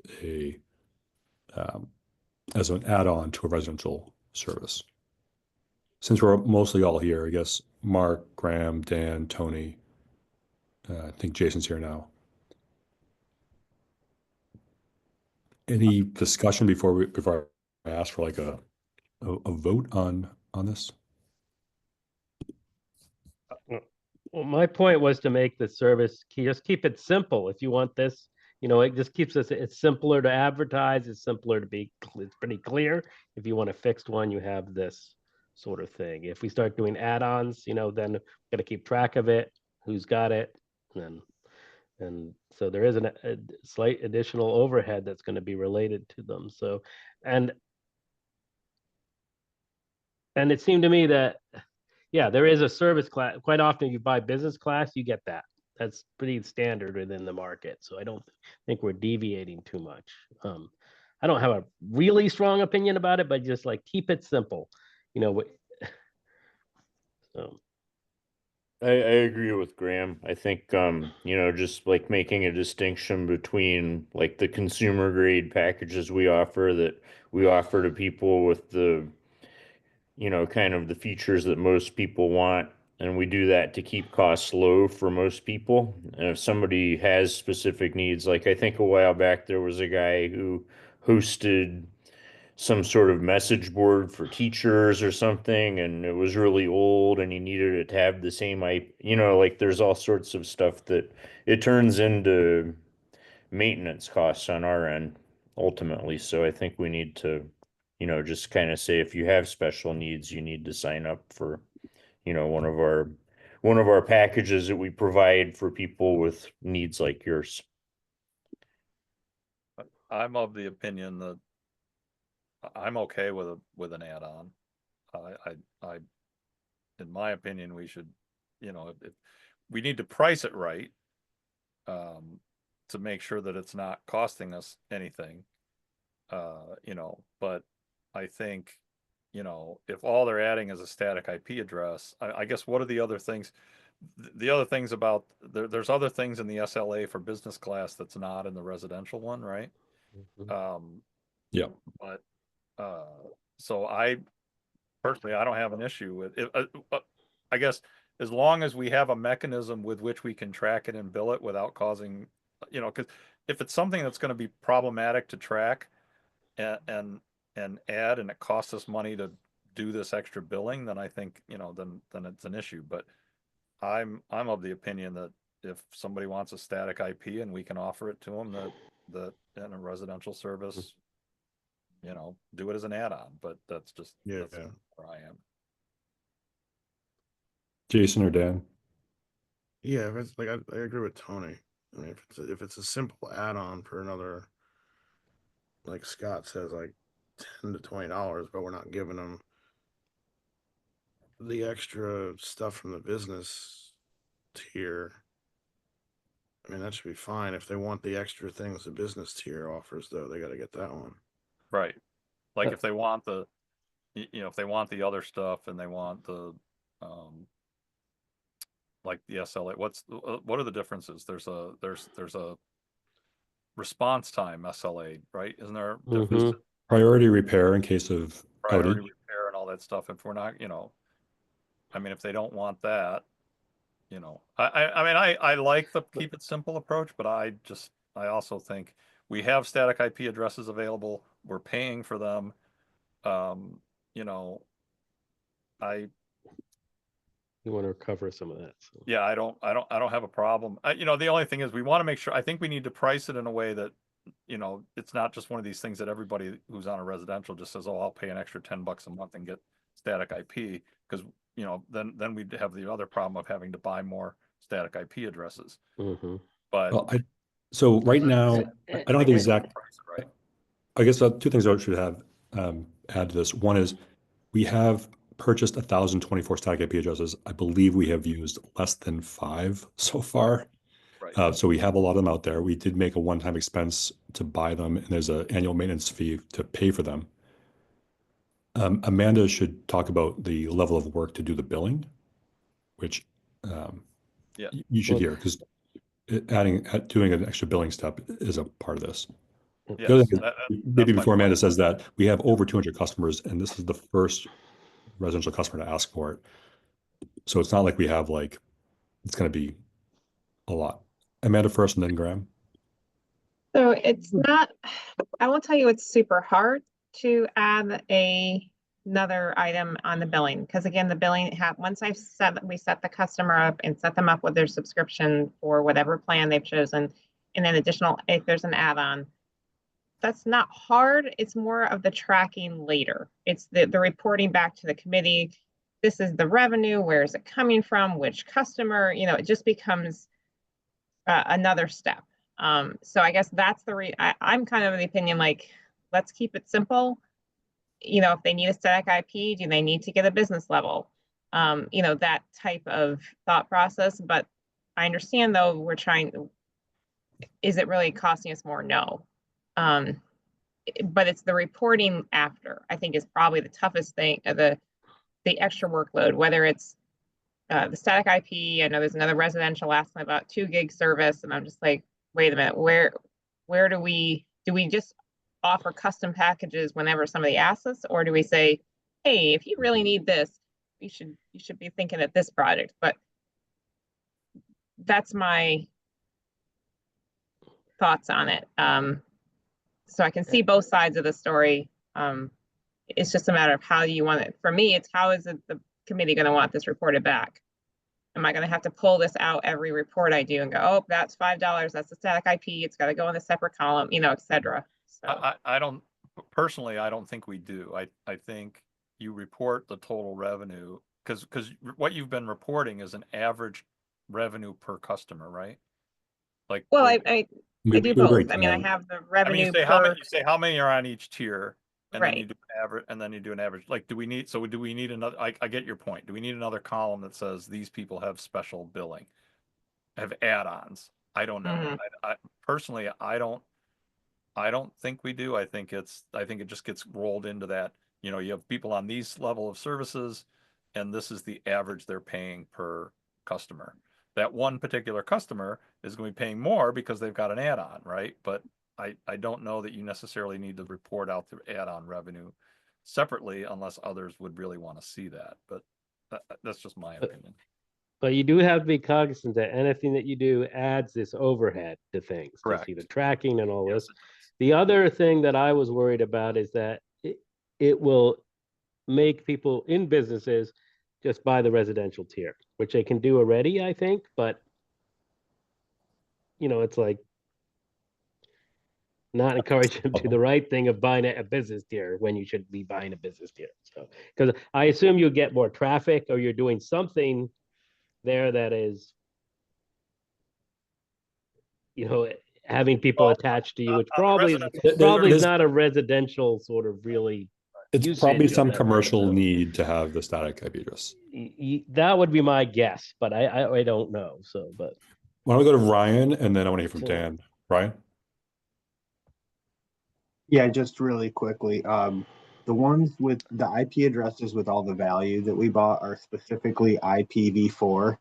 an add-on to a residential service. Since we're mostly all here, I guess Mark, Graham, Dan, Tony, I think Jason's here now. Any discussion before I ask for like a vote on this? Well, my point was to make the service just keep it simple. If you want this, it just keeps it's simpler to advertise. It's simpler to it's pretty clear. If you want a fixed one, you have this sort of thing. If we start doing add-ons, then we're going to keep track of it, who's got it, and so there is a slight additional overhead that's going to be related to them. So, and it seemed to me that, yeah, there is a service class. Quite often, if you buy business class, you get that. That's pretty standard within the market. So I don't think we're deviating too much. I don't have a really strong opinion about it, but just like keep it simple, So. I agree with Graham. I think just like making a distinction between like the consumer grade packages we offer to people with the kind of the features that most people want, and we do that to keep costs low for most people. And if somebody has specific needs, like I think a while back there was a guy who hosted some sort of message board for teachers or something, and it was really old and you needed it to have the same like there's all sorts of stuff that it turns into maintenance costs on our end ultimately. So I think we need to, just kind of say if you have special needs, you need to sign up for, one of our packages that we provide for people with needs like yours. I'm of the opinion that I'm okay with an add-on. I, in my opinion, we should, if we need to price it right, to make sure that it's not costing us anything, but I think, if all they're adding is a static IP address, I guess what are the other things? The other things about there's other things in the SLA for business class that's not in the residential one, right? Yeah. But so I personally, I don't have an issue with it. I guess as long as we have a mechanism with which we can track it and bill it without causing, because if it's something that's going to be problematic to track and add, and it costs us money to do this extra billing, then I think, then it's an issue. But I'm of the opinion that if somebody wants a static IP and we can offer it to them, that in a residential service, do it as an add-on. But that's just that's where I am. Jason or Dan? Yeah, if it's like I agree with Tony. I mean, if it's a simple add-on for another, like Scott says, like $10 to $20, but we're not giving them the extra stuff from the business tier. I mean, that should be fine. If they want the extra things the business tier offers, though, they got to get that one. Right. Like if they want the, if they want the other stuff and they want the, like the SLA, what are the differences? There's a response time SLA, right? Isn't there difference? Priority repair in case of Priority outage. repair and all that stuff. If we're not, I mean, if they don't want that, I mean, I like the keep it simple approach, but I also think we have static IP addresses available. We're paying for them. You want to recover some of that. So. Yeah, I don't have a problem. The only thing is we want to make sure, I think we need to price it in a way that, it's not just one of these things that everybody who's on a residential just says, oh, I'll pay an extra $10 a month and get static IP, because, then we'd have the other problem of having to buy more static IP addresses. But Well, so right now, I don't have the exact, right. I guess two things I should have add to this. One is we have purchased 1,024 static IP addresses. I believe we have used less than 5 so far. Right. So we have a lot of them out there. We did make a one-time expense to buy them, and there's an annual maintenance fee to pay for them. Amanda should talk about the level of work to do the billing, which you should hear, because doing an extra billing step is a part of this. Yes, The other thing is, maybe before Amanda says that, we have over 200 customers, and this is the first residential customer to ask for it. So it's not like we have it's going to be a lot. Amanda first, and then Graham. So it's not, I won't tell you it's super hard to add another item on the billing, because again, the billing once we set the customer up and set them up with their subscription for whatever plan they've chosen, and then additional, if there's an add-on, that's not hard. It's more of the tracking later. It's the reporting back to the committee. This is the revenue. Where is it coming from? Which customer? It just becomes another step. So I guess that's I'm kind of the opinion, let's keep it simple. If they need a static IP, do they need to get a business level? That type of thought process. But I understand, though, is it really costing us more? No. But it's the reporting after, I think, is probably the toughest thing, the extra workload, whether it's the static IP. I know there's another residential asking about 2 gig service, and I'm just like, wait a minute, where do we just offer custom packages whenever somebody asks us, or do we say, hey, if you really need this, you should be thinking of this project? But that's my thoughts on it. So I can see both sides of the story. It's just a matter of how you want it. For me, it's how is it the committee going to want this reported back? Am I going to have to pull this out every report I do and go, oh, that's $5. That's a static IP. It's got to go in a separate column, et cetera. So I don't personally, I don't think we do. I think you report the total revenue because what you've been reporting is an average revenue per customer, right? Like, well, like, I We do agree, both. I mean, I Dan. have the I mean, revenue you say how many, per, you say how many are on each tier, and then you right. do an average, and then you do an average. Like, do we need another? I get your point. Do we need another column that says these people have special billing, have add-ons? I don't know. Mhm. I personally, I don't think we do. I think it just gets rolled into that. You know, you have people on these level of services, and this is the average they're paying per customer. That one particular customer is going to be paying more because they've got an add-on, right? But I don't know that you necessarily need to report out the add-on revenue separately unless others would really want to see that. But that's just my opinion. But you do have to be cognizant that anything that you do adds this overhead to things. To Correct. see the tracking and all Yes, this. The other thing that I was worried about is that it will make people in businesses just buy the residential tier, which they can do already, I think, but it's like not encourage them to the right thing of buying a business tier when you should be buying a business tier. So, because I assume you get more traffic or you're doing something there that is, having people Well, attached to you, which on the probably residential probably It is is- not a residential sort of really. It's usage probably of some that, right? commercial So, need to have the static IP address. that would be my guess, but I don't know. So, but Why don't we go to Ryan and then I want to hear from So- Dan. Ryan? Yeah, just really quickly, the ones with the IP addresses with all the value that we bought are specifically IPv4.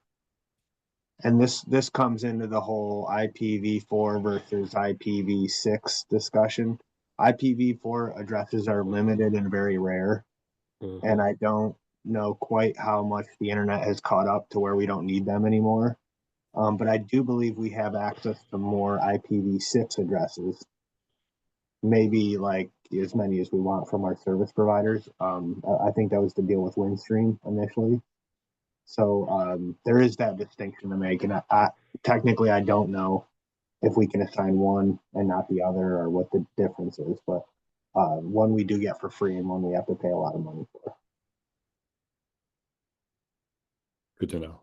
And this comes into the whole IPv4 versus IPv6 discussion. IPv4 addresses are limited and very rare, and I don't know quite how much the internet has caught up to where we don't need them anymore. But I do believe we have access to more IPv6 addresses, maybe like as many as we want from our service providers. I think that was the deal with Windstream initially. So there is that distinction to make, and technically I don't know if we can assign one and not the other, or what the difference is. But one we do get for free, and one we have to pay a lot of money for. Good to know.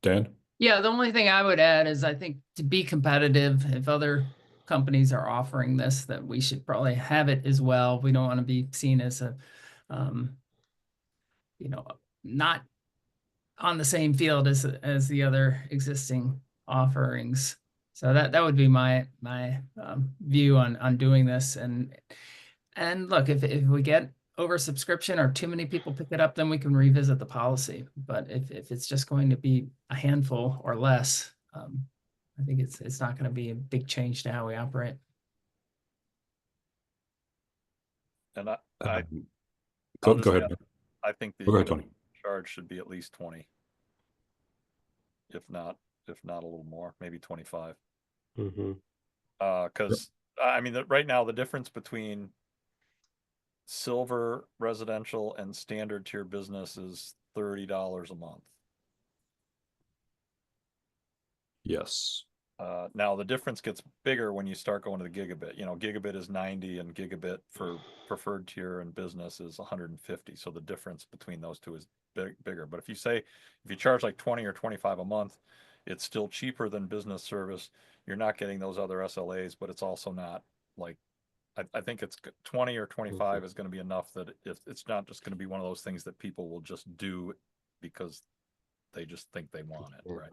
Dan? Yeah, the only thing I would add is I think to be competitive, if other companies are offering this, that we should probably have it as well. We don't want to be seen as a, not on the same field as the other existing offerings. So that would be my view on doing this. And look, if we get oversubscription or too many people pick it up, then we can revisit the policy. But if it's just going to be a handful or less, I think it's not going to be a big change to how we operate. And Go I'll just ahead. add, I think the Go ahead, Tony. charge should be at least 20, if not a little more, maybe 25. Because I mean, right now the difference between silver residential and standard tier business is $30 a month. Yes. Now the difference gets bigger when you start going to the gigabit. Gigabit is 90 and gigabit for preferred tier and business is 150. So the difference between those two is bigger. But if you charge like 20 or 25 a month, it's still cheaper than business service. You're not getting those other SLAs, but it's also not like, I think it's 20 or 25 is going to be enough that if it's not just going to be one of those things that people will just do because they just think they want it, right?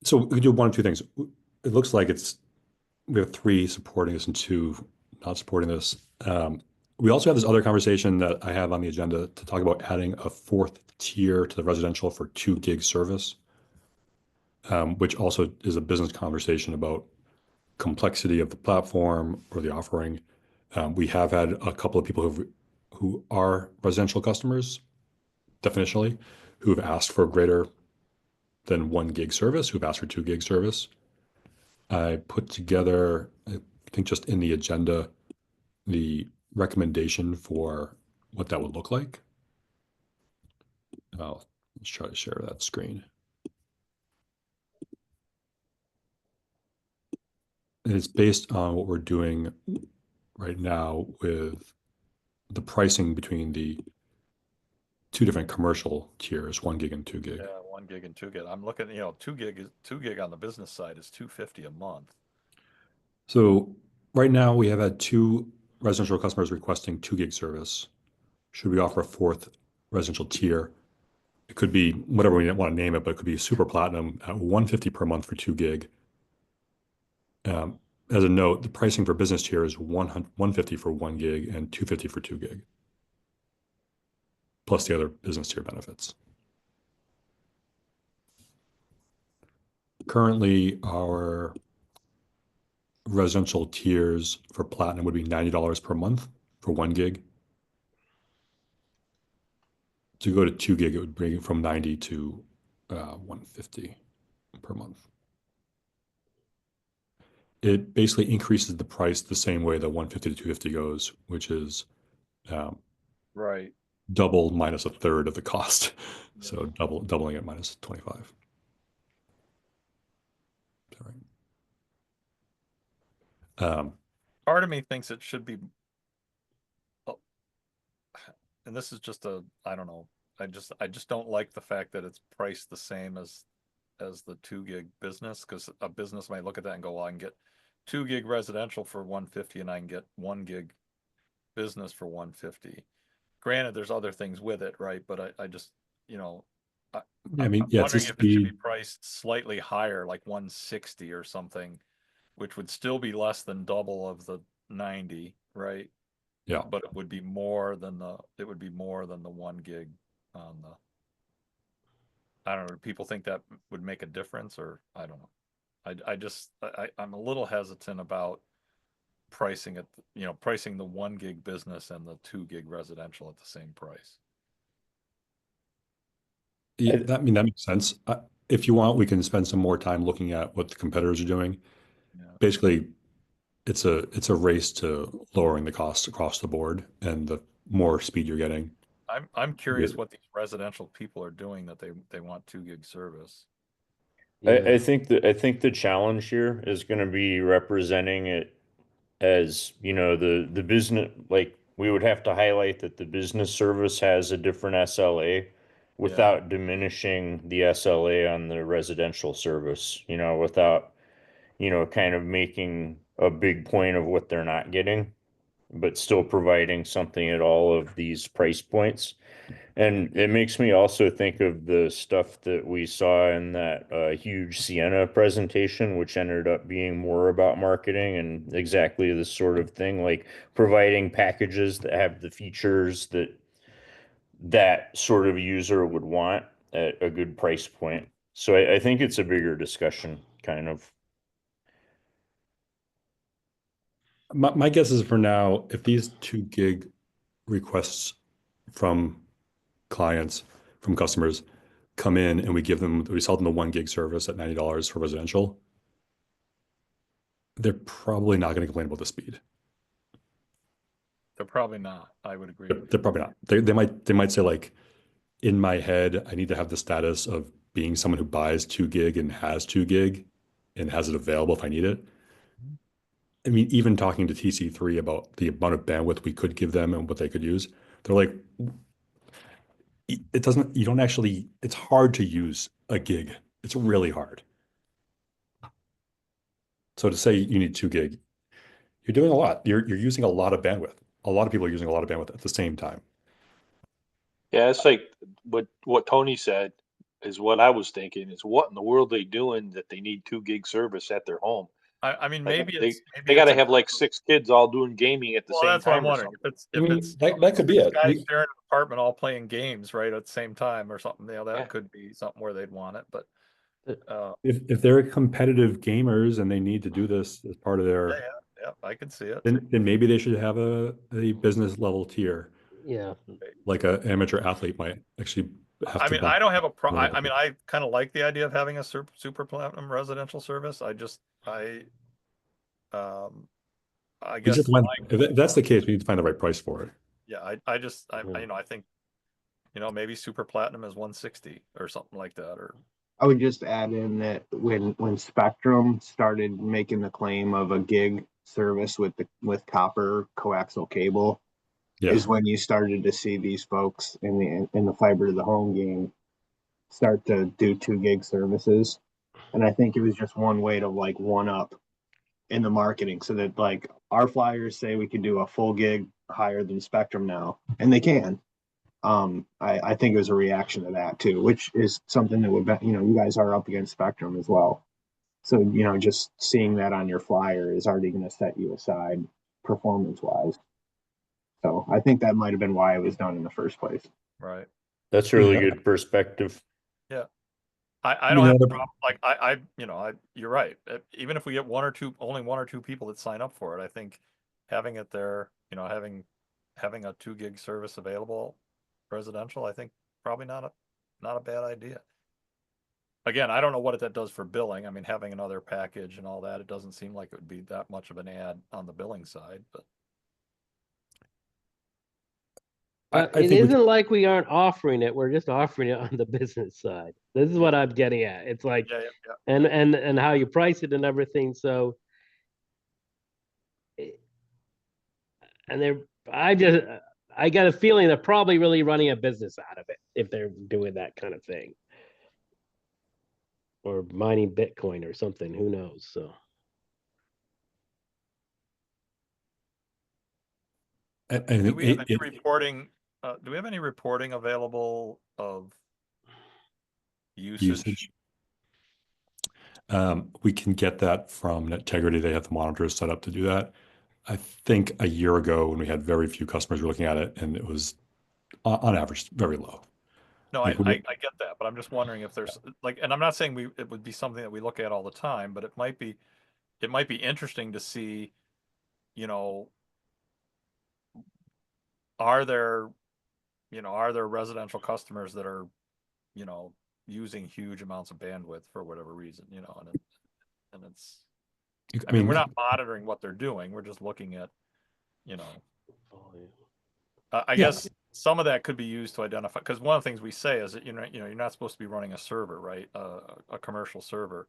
So we can do one of two things. It looks like we have 3 supporting this and 2 not supporting this. We also have this other conversation that I have on the agenda to talk about adding a 4th tier to the residential for 2 gig service, which also is a business conversation about complexity of the platform or the offering. We have had a couple of people who are residential customers, definitionally, who have asked for greater than 1 gig service, who've asked for 2 gig service. I put together, I think just in the agenda, the recommendation for what that would look like. Let's try to share that screen. And it's based on what we're doing right now with the pricing between the two different commercial tiers, 1 gig and 2 gig. Yeah, 1 gig and 2 gig. I'm looking, 2 gig on the business side is $250 a month. So right now we have had 2 residential customers requesting 2 gig service. Should we offer a 4th residential tier? It could be whatever we want to name it, but it could be super platinum at $150 per month for 2 gig. As a note, the pricing for business tier is $150 for 1 gig and $250 for 2 gig, plus the other business tier benefits. Currently, our residential tiers for platinum would be $90 per month for 1 gig. To go to 2 gig, it would bring it from 90 to 150 per month. It basically increases the price the same way that 150 to 250 goes, which is Right. double minus a third of the cost. So doubling it minus 25. Is that right? Part of me thinks it should be, and this is just I don't know. I just don't like the fact that it's priced the same as the 2 gig business, because a business might look at that and go, well, I can get 2 gig residential for 150 and I can get 1 gig business for 150. Granted, there's other things with it, right? But I just, I mean, I'm yeah, wondering it's if it should be priced slightly higher, like 160 or something, which would still be less than double of the 90, right? yeah. But it would be more than the 1 gig on the. I don't know. Do people think that would make a difference, or I don't know. I'm a little hesitant about pricing it, pricing the 1 gig business and the 2 gig residential at the same price. Yeah, that makes sense. If you want, we can spend some more time looking at what the competitors are doing. Yeah. Basically, it's a race to lowering the costs across the board, and the more speed you're getting. I'm curious what these residential people are doing that they want 2 gig service. I think the challenge here is going to be representing it as, the business, like we would have to highlight that the business service has a different SLA without diminishing the SLA on the residential service, without, kind of making a big point of what they're not getting, but still providing something at all of these price points. And it makes me also think of the stuff that we saw in that huge Sienna presentation, which ended up being more about marketing and exactly this sort of thing, like providing packages that have the features that sort of user would want at a good price point. So I think it's a bigger discussion, kind of. My guess is for now, if these 2 gig requests from clients, from customers come in and we sell them the 1 gig service at $90 for residential, they're probably not going to complain about the speed. They're probably not. I would agree. They're probably not. They might say, like, in my head, I need to have the status of being someone who buys 2 gig and has 2 gig and has it available if I need it. I mean, even talking to TC3 about the amount of bandwidth we could give them and what they could use, they're like, it's hard to use a gig. It's really hard. So to say you need 2 gig, you're doing a lot. You're using a lot of bandwidth. A lot of people are using a lot of bandwidth at the same time. Yeah, it's like what Tony said is what I was thinking, is what in the world are they doing that they need 2 gig service at their home? I mean, Like, maybe they got to have like 6 kids all doing gaming at the same that's what I'm time or wondering. something. That could be it. Guys sharing an apartment all playing games right at the same time or something. That Yeah. could be something where they'd want it. But If they're competitive gamers and they need to do this as part of their, yeah, I can see it. then maybe they should have a business level tier. Yeah. Like an amateur athlete might actually have I to mean, buy. I don't have a pro, Right. I mean, I kind of like the idea of having a super platinum residential service. Um, I We guess, just find, if that's the case, we need to find the right price for it. yeah, you know, I think, you know, maybe super platinum is 160 or something like that, or, I would just add in that when Spectrum started making the claim of a gig service with copper coaxial cable, Yeah. is when you started to see these folks in the fiber to the home game start to do 2 gig services. And I think it was just one way to like one up in the marketing, so that like our flyers say we can do a full gig higher than Spectrum now, and they can. I think it was a reaction to that too, which is something that would be, you guys are up against Spectrum as well. So, just seeing that on your flyer is already going to set you aside performance wise. So I think that might have been why it was done in the first place. right. That's a really good perspective. Yeah. I You don't know, have a the- problem, like, you know, you're right. Even if we get only one or two people that sign up for it, I think having it there, you know, having a 2 gig service available residential, I think probably not a bad idea. Again, I don't know what that does for billing. I mean, having another package and all that, it doesn't seem like it would be that much of an add on the billing side, but I It think we isn't like we aren't offering it. We're just offering it on the business side. This is what I'm getting at. It's like, yeah, yeah, yeah. and how you price it and everything. So, and I got a feeling they're probably really running a business out of it if they're doing that kind of thing, or mining Bitcoin or something. Who knows? So. and Do we have it- any it- reporting, do we have any reporting available of usage? usage. We can get that from Integrity. They have the monitors set up to do that. I think a year ago when we had very few customers were looking at it, and it was on average very low. No, Like, I get that, but I'm just wondering if there's like, and I'm not saying it would be something that we look at all the time, but it might be interesting to see, you know, are there residential customers that are, you know, using huge amounts of bandwidth for whatever reason, you know, and it's, I mean, we're not monitoring what they're doing. We're just looking at, you know, I Yeah. guess some of that could be used to identify, because one of the things we say is that, you're not supposed to be running a server, right? A commercial server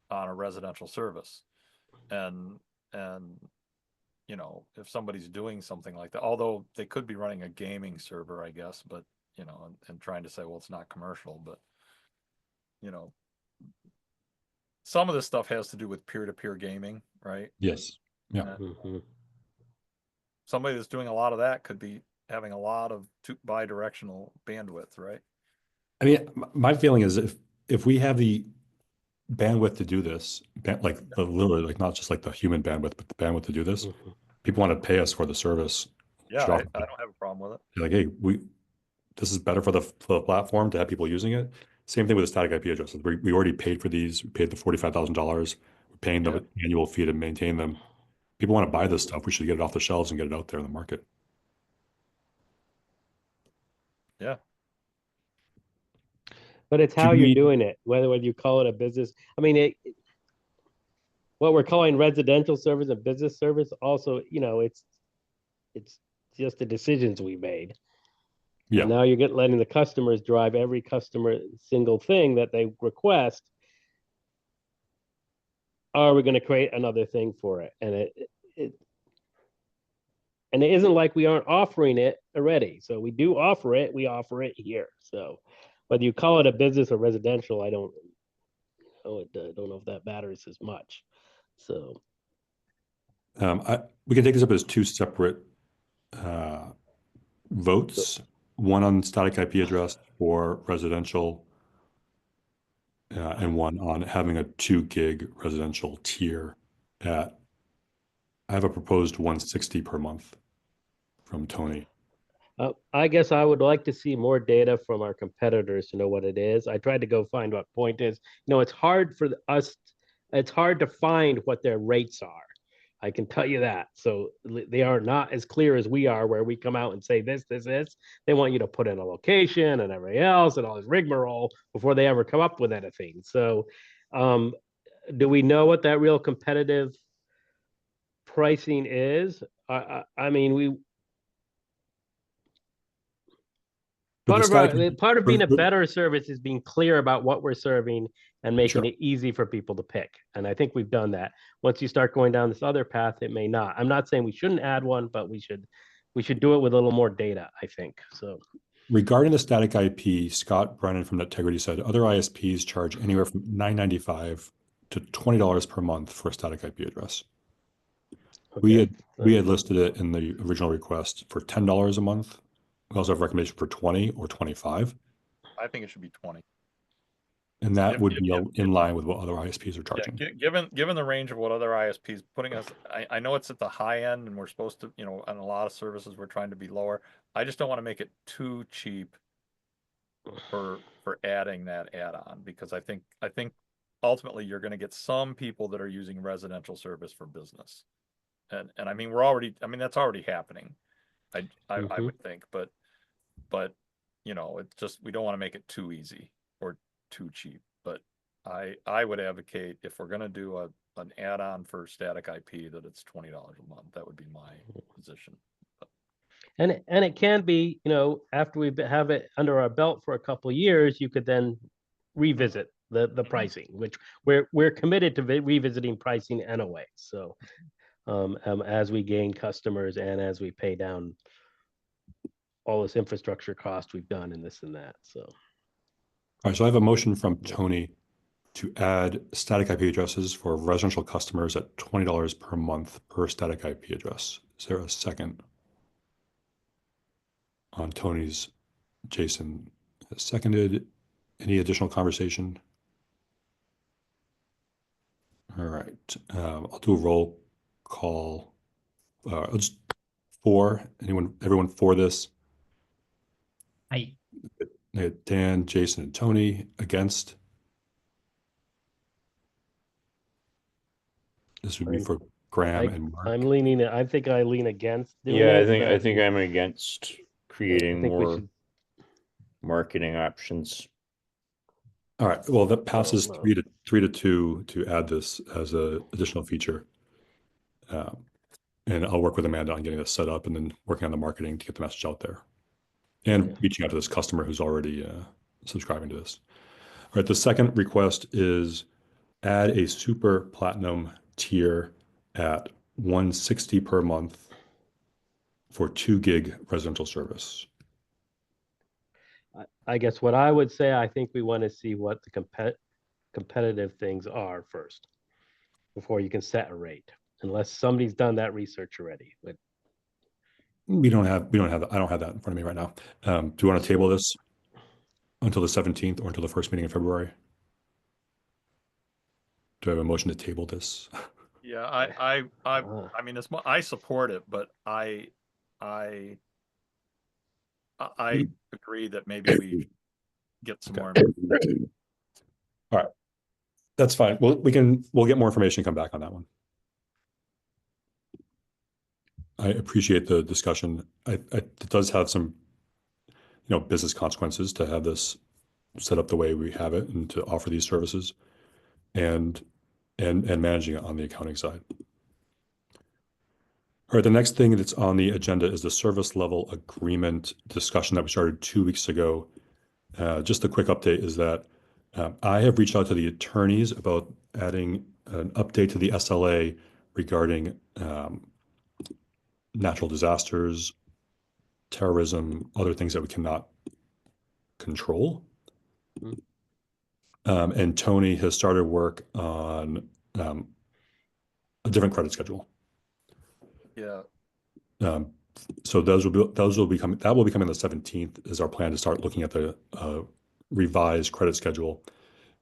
on a residential service. And, you know, if somebody's doing something like that, although they could be running a gaming server, I guess, but, you know, and trying to say, well, it's not commercial, but, you know, some of this stuff has to do with peer-to-peer gaming, right? Yes. Yeah. Somebody that's doing a lot of that could be having a lot of bi-directional bandwidth, right? I mean, my feeling is if we have the bandwidth to do this, like literally, like not just like the human bandwidth, but the bandwidth to do this, people want to pay us for the service. Yeah, Should I offer- don't have a problem with it. Like, hey, this is better for the platform to have people using it. Same thing with the static IP addresses. We already paid for these. We paid the $45,000. We're paying the annual fee to maintain them. People want to buy this stuff. We should get it off the shelves and get it out there in the market. Yeah. But it's how you're doing it, whether you call it a business. I mean, what we're calling residential service and business service also, you know, it's just the decisions we made. Yeah. And now you're letting the customers drive every customer single thing that they request. Are we going to create another thing for it? And it isn't like we aren't offering it already. So we do offer it. We offer it here. So whether you call it a business or residential, I don't know if that matters as much. So we can take this up as two separate votes. One on static IP address for residential, and one on having a 2 gig residential tier at, I have a proposed 160 per month from Tony. I guess I would like to see more data from our competitors to know what it is. I tried to go find what point is. You know, it's hard for us. It's hard to find what their rates are. I can tell you that. So they are not as clear as we are, where we come out and say this. They want you to put in a location and everything else and all this rigmarole before they ever come up with anything. So do we know what that real competitive pricing is? I mean, But the static, part of being a for- better service is being clear about what we're serving and making Sure. it easy for people to pick. And I think we've done that. Once you start going down this other path, it may not. I'm not saying we shouldn't add one, but we should do it with a little more data, I think. So regarding the static IP, Scott Brennan from Integrity said other ISPs charge anywhere from $9.95 to $20 per month for a static IP address. okay. We had listed it in the original request for $10 a month. We also have a recommendation for 20 or 25, I think it should be 20. and that If- would if- be if- in line with what other ISPs are Yeah, charging. given the range of what other ISPs putting us, I know it's at the high end and we're supposed to, you know, on a lot of services, we're trying to be lower. I just don't want to make it too cheap for adding that add-on, because I think ultimately you're going to get some people that are using residential service for business. And I mean, that's already happening. I would think, but you know, it's just, we don't want to make it too easy or too cheap. But I would advocate, if we're going to do an add-on for static IP, that it's $20 a month. That would be my position. And it can be, you know, after we have it under our belt for a couple of years, you could then revisit the pricing, which we're committed to revisiting pricing anyway. So as we gain customers and as we pay down all this infrastructure cost we've done and this and that. So All right, so I have a motion from Tony to add static IP addresses for residential customers at $20 per month per static IP address. Is there a second on Tony's? Jason has seconded. Any additional conversation? All right, I'll do a roll call. Let's everyone for this? I Dan, Jason, and Tony against. This would be for Graham and Mark. I'm leaning. I think I lean against doing Yeah, it. I but think I'm against creating I think we more should. marketing options. All right, well, that passes no. 3-2 to add this as an additional feature. And I'll work with Amanda on getting this set up and then working on the marketing to get the message out there. And reaching out to this customer who's already subscribing to this. All right, the second request is add a super platinum tier at $160 per month for 2 gig residential service. I guess what I would say, I think we want to see what the competitive things are first before you can set a rate, unless somebody's done that research already. But We don't have that. I don't have that in front of me right now. Do you want to table this until the 17th or until the first meeting in February? Do I have a motion to table this? Yeah, I mean, I support it, but I agree that maybe we get some more. All right, that's fine. We'll get more information and come back on that one. I appreciate the discussion. It does have some, business consequences to have this set up the way we have it and to offer these services, and managing it on the accounting side. All right, the next thing that's on the agenda is the service level agreement discussion that we started 2 weeks ago. Just a quick update is that I have reached out to the attorneys about adding an update to the SLA regarding natural disasters, terrorism, other things that we cannot control. And Tony has started work on a different credit schedule. Yeah. So that will be coming on the 17th is our plan to start looking at the revised credit schedule.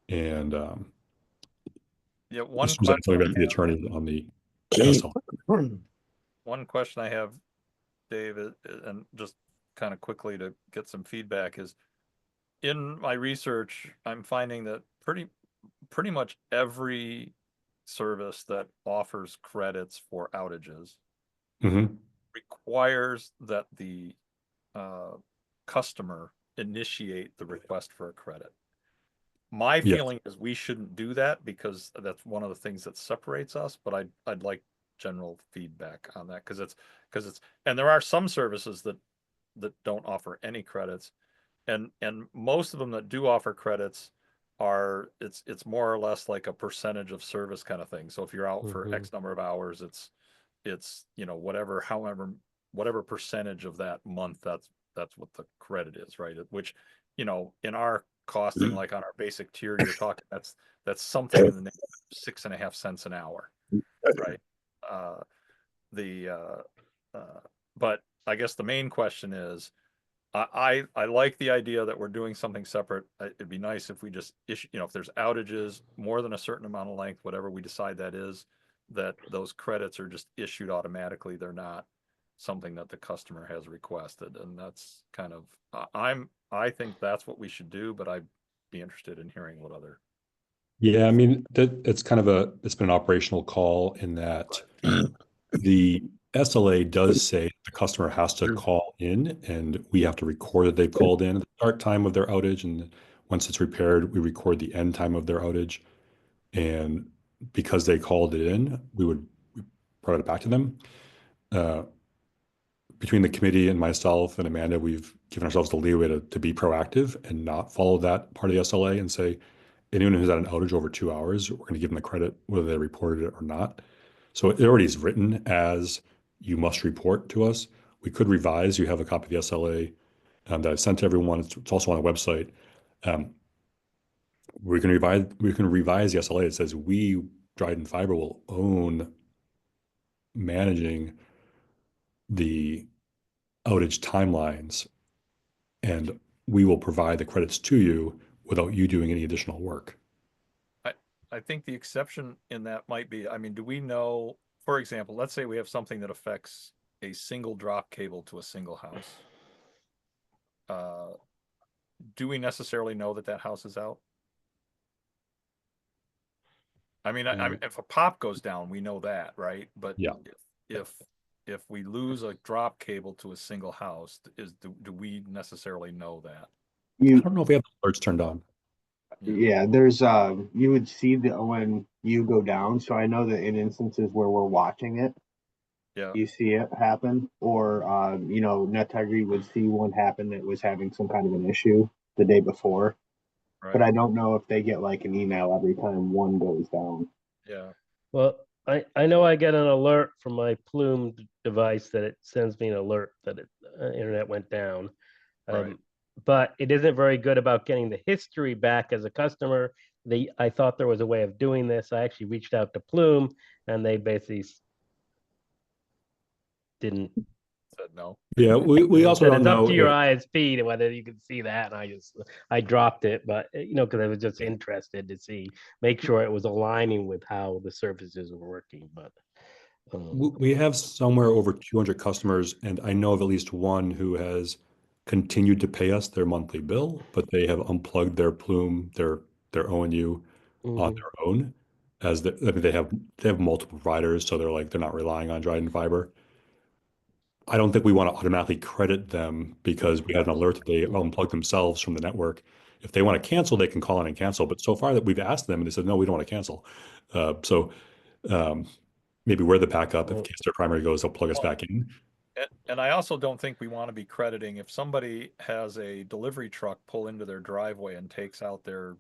And Yeah, one this was actually about the attorney on the SL. One question I have, David, and just kind of quickly to get some feedback, is in my research, I'm finding that pretty much every service that offers credits for outages Mhm. requires that the customer initiate the request for a credit. My Yes. feeling is we shouldn't do that because that's one of the things that separates us, but I'd like general feedback on that because it's and there are some services that don't offer any credits, and most of them that do offer credits are it's more or less like a percentage of service kind of thing. So if you're out for Mhm. X number of hours, it's you know whatever percentage of that month, that's what the credit is, right? Which, you know, in our costing, like on our basic tier, you're talking that's something in the neighborhood of 6.5 cents an hour, right? Uh, the but I guess the main question is, I like the idea that we're doing something separate. It'd be nice if we just issue, you know, if there's outages more than a certain amount of length, whatever we decide that is, that those credits are just issued automatically. They're not something that the customer has requested. And that's kind of, I think that's what we should do, but I'd be interested in hearing what other. Yeah, I mean, it's kind of it's been an operational call in that the SLA does say the customer has to call in and we have to record that they've called in at the start time of their outage. And once it's repaired, we record the end time of their outage. And because they called it in, we provide it back to them. Between the committee and myself and Amanda, we've given ourselves the leeway to be proactive and not follow that part of the SLA and say, anyone who's had an outage over 2 hours, we're going to give them the credit whether they reported it or not. So it already is written as you must report to us. We could revise. You have a copy of the SLA that I've sent to everyone. It's also on the website. We can revise the SLA. It says we, Dryden Fiber, will own managing the outage timelines, and we will provide the credits to you without you doing any additional work. I think the exception in that might be, I mean, do we know, for example, let's say we have something that affects a single drop cable to a single house. Do we necessarily know that house is out? I mean, I mean, if a pop goes down, we know that, right? But Yeah. if we lose a drop cable to a single house, do we necessarily know that? I You, don't know if we have the alerts turned on. yeah, there's, you would see that when you go down. So I know that in instances where we're watching it, Yeah. you see it happen, or, you know, NetTigree would see one happen that was having some kind of an issue the day before. Right. But I don't know if they get like an email every time one goes down. Yeah. Well, I know I get an alert from my Plume device that it sends me an alert that internet went down. Right. But it isn't very good about getting the history back as a customer. I thought there was a way of doing this. I actually reached out to Plume, and they basically didn't. Said no. Yeah, we also Said don't it's up know to your if, ISP to whether you can see that. And I dropped it, but you know, because I was just interested to make sure it was aligning with how the services were working. But we have somewhere over 200 customers, and I know of at least one who has continued to pay us their monthly bill, but they have unplugged their Plume, their ONU on their own. I mean, they have multiple providers, so they're not relying on Dryden Fiber. I don't think we want to automatically credit them because we had an alert that they unplugged themselves from the network. If they want to cancel, they can call in and cancel. But so far that we've asked them, and they said, no, we don't want to cancel. So maybe we're the backup. In case their primary goes, they'll plug us back in. And I also don't think we want to be crediting if somebody has a delivery truck pull into their driveway and takes out their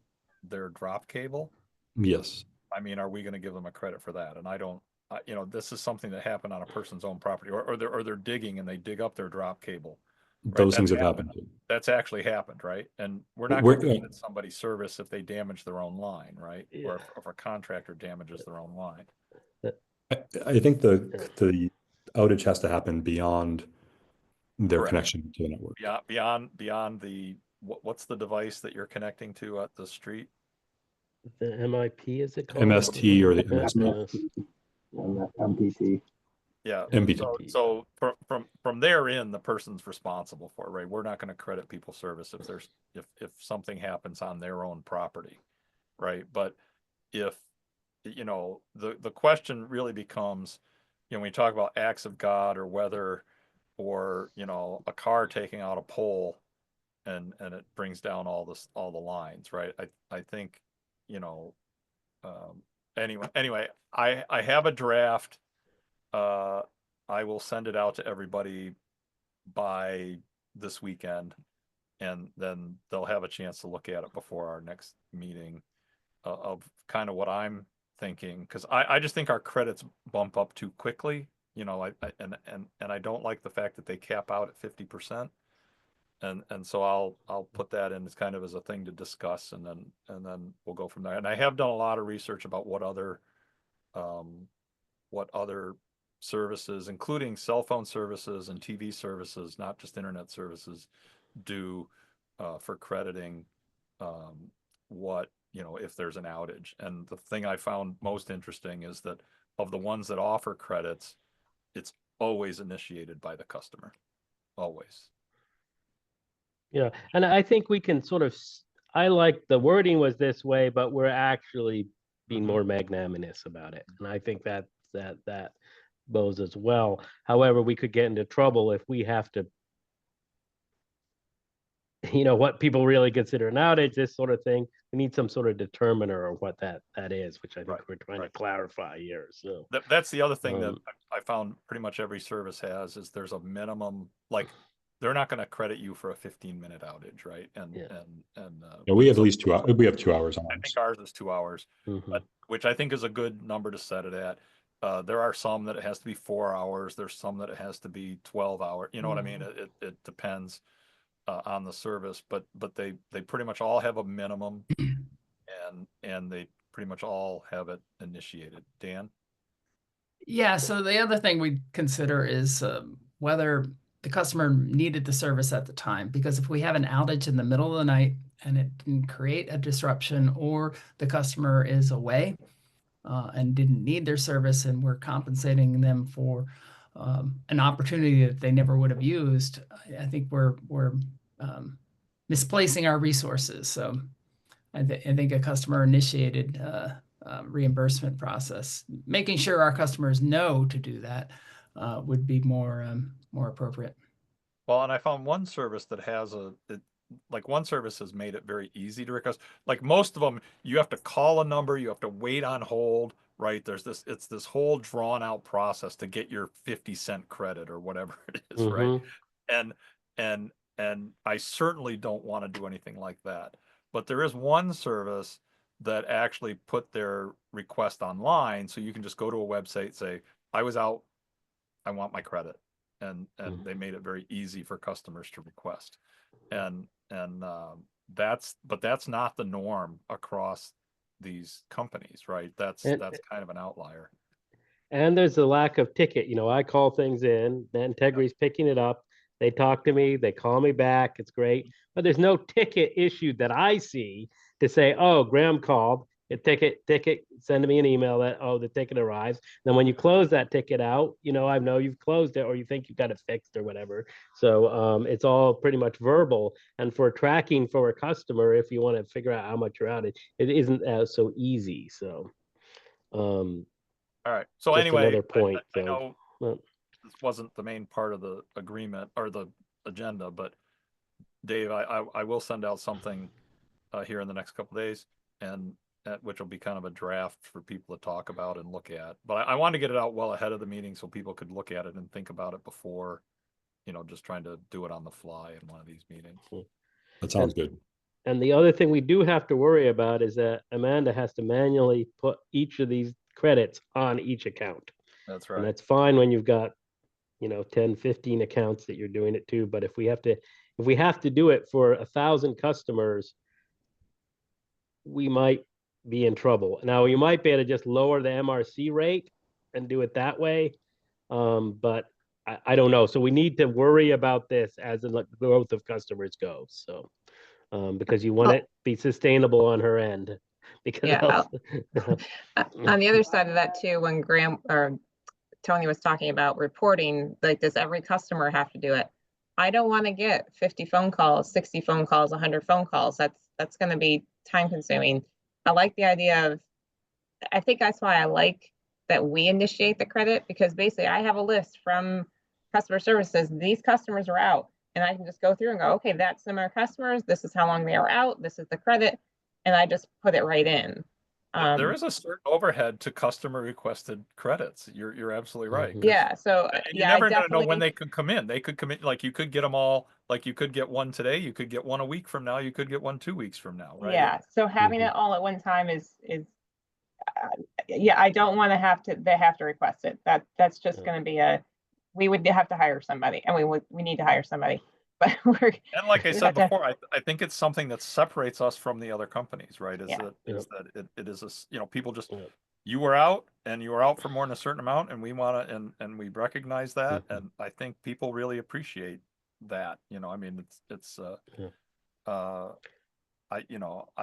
drop cable. Yes. I mean, are we going to give them a credit for that? And I don't, you know, this is something that happened on a person's own property, or they're digging and they dig up their drop cable. Right? Those things have happened. That's actually happened, right? And we're not going to credit somebody's service if they damage their own line, right? Yeah. Or if a contractor damages their own line. I think the outage has to happen beyond their Correct. connection to the network. Yeah, beyond the what's the device that you're connecting to at the street? the MIP, is it called? MST or the MSP. MPT. Yeah. MPT. So from there in, the person's responsible for it, right? We're not going to credit people's service if something happens on their own property, right? But if you know, the question really becomes, you know, when you talk about acts of God or weather, or, you know, a car taking out a pole and it brings down all the lines, right? I think, you know, anyway, I have a draft. I will send it out to everybody by this weekend, and then they'll have a chance to look at it before our next meeting, of kind of what I'm thinking, because I just think our credits bump up too quickly. You know, and I don't like the fact that they cap out at 50%. And so I'll put that in as kind of as a thing to discuss, and then we'll go from there. And I have done a lot of research about what other services, including cell phone services and TV services, not just internet services, do for crediting, what, you know, if there's an outage. And the thing I found most interesting is that of the ones that offer credits, it's always initiated by the customer, always. Yeah, and I think we can sort of, I like the wording was this way, but we're actually being more magnanimous about it. And I think that goes as well. However, we could get into trouble if we have to, you know, what people really consider an outage, this sort of thing. We need some sort of determiner of what that is, which I think we're trying to clarify here. So that's the other thing that I found pretty much every service has, is there's a minimum, like, they're not going to credit you for a 15-minute outage, right? And Yeah, we have at least 2 hours. We have 2 hours on I think ours is 2 hours, but, which I think is a good number to set it at. There are some that it has to be 4 hours. There's some that it has to be 12 hours. You know what I mean? It depends on the service, but they pretty much all have a minimum, and they pretty much all have it initiated. Dan? Yeah, so the other thing we consider is whether the customer needed the service at the time, because if we have an outage in the middle of the night and it can create a disruption, or the customer is away and didn't need their service, and we're compensating them for an opportunity that they never would have used, I think we're misplacing our resources. So I think a customer initiated reimbursement process, making sure our customers know to do that, would be more appropriate. Well, and I found one service that has like, one service has made it very easy to request. Like, most of them, you have to call a number, you have to wait on hold, right? It's this whole drawn out process to get your 50-cent credit or whatever it is, right? And I certainly don't want to do anything like that. But there is one service that actually put their request online, so you can just go to a website, say, I was out, I want my credit. And they made it very easy for customers to request. And that's not the norm across these companies, right? That's kind of an outlier. And there's a lack of ticket. You know, I call things in, then Integri's picking it up. They talk to me, they call me back. It's great. But there's no ticket issued that I see to say, oh, Graham called, a ticket, send me an email that, oh, the ticket arrives. Then when you close that ticket out, you know, I know you've closed it, or you think you've got it fixed or whatever. So it's all pretty much verbal. And for tracking for a customer, if you want to figure out how much you're out, it isn't so easy. So all right. So just anyway, another point. I know this wasn't the main part of the agreement or the agenda, but Dave, I will send out something here in the next couple of days, and which will be kind of a draft for people to talk about and look at. But I want to get it out well ahead of the meeting so people could look at it and think about it before, you know, just trying to do it on the fly in one of these meetings. That sounds good. And the other thing we do have to worry about is that Amanda has to manually put each of these credits on each account. That's right. And that's fine when you've got, you know, 10, 15 accounts that you're doing it to. But if we have to do it for 1,000 customers, we might be in trouble. Now, you might be able to just lower the MRC rate and do it that way. But I don't know. So we need to worry about this as the growth of customers goes. So because you want it to be sustainable on her end. Because yeah, on the other side of that too, when Graham or Tony was talking about reporting, like, does every customer have to do it? I don't want to get 50 phone calls, 60 phone calls, 100 phone calls. That's going to be time consuming. I like the idea of I think that's why I like that we initiate the credit, because basically I have a list from customer services, these customers are out. And I can just go through and go, okay, that's some of our customers. This is how long they are out. This is the credit. And I just put it right in. There is a certain overhead to customer requested credits. You're absolutely right. 'Cause- Yeah, so and you're yeah, I never gonna know when definitely, they could come in. They could come in, like you could get them all, like you could get one today, you could get one a week from now, you could get one 2 weeks from now, right? yeah, so having it all at one time is yeah, I don't want to they have to request it. That's just Yeah. going to be we would have to hire somebody, and we need to hire somebody. But And like I we said have to- before, I think it's something that separates us from the other companies, right? Is Yeah. that is that it is people just, Yeah. you were out and you were out for more than a certain amount, and we want to, and we recognize that, Mhm. and I think people really appreciate that. I mean, it's Yeah. I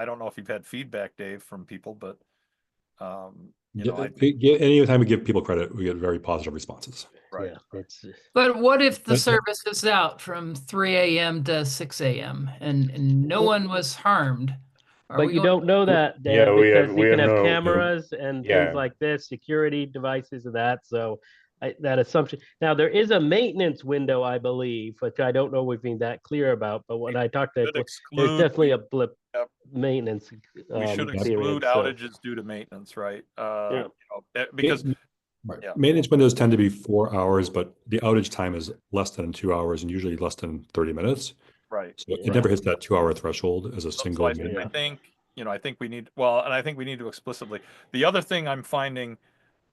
don't know if you've had feedback, Dave, from people, but Anytime we give people credit, we get very positive responses. right. Yeah, it's But what if the But- service is out from 3 a.m. to 6 a.m. and no one was harmed? Are but we you going- don't know that, Yeah, Dan, we have- because we you can have have no- cameras and Yeah. things like this, security devices and that. So that assumption. Now there is a maintenance window, I believe, which I don't know we've been that clear about. But when I talked to, Should there's exclude- definitely a blip Yep. maintenance. We should exclude period, so- outages due to maintenance, right? Yeah. Because Right. Yeah. Maintenance windows tend to be 4 hours, but the outage time is less than 2 hours and usually less than 30 minutes. right. So it never hits that 2-hour threshold as a So single. I maintenance. think, I think we need, and I think we need to explicitly. The other thing I'm finding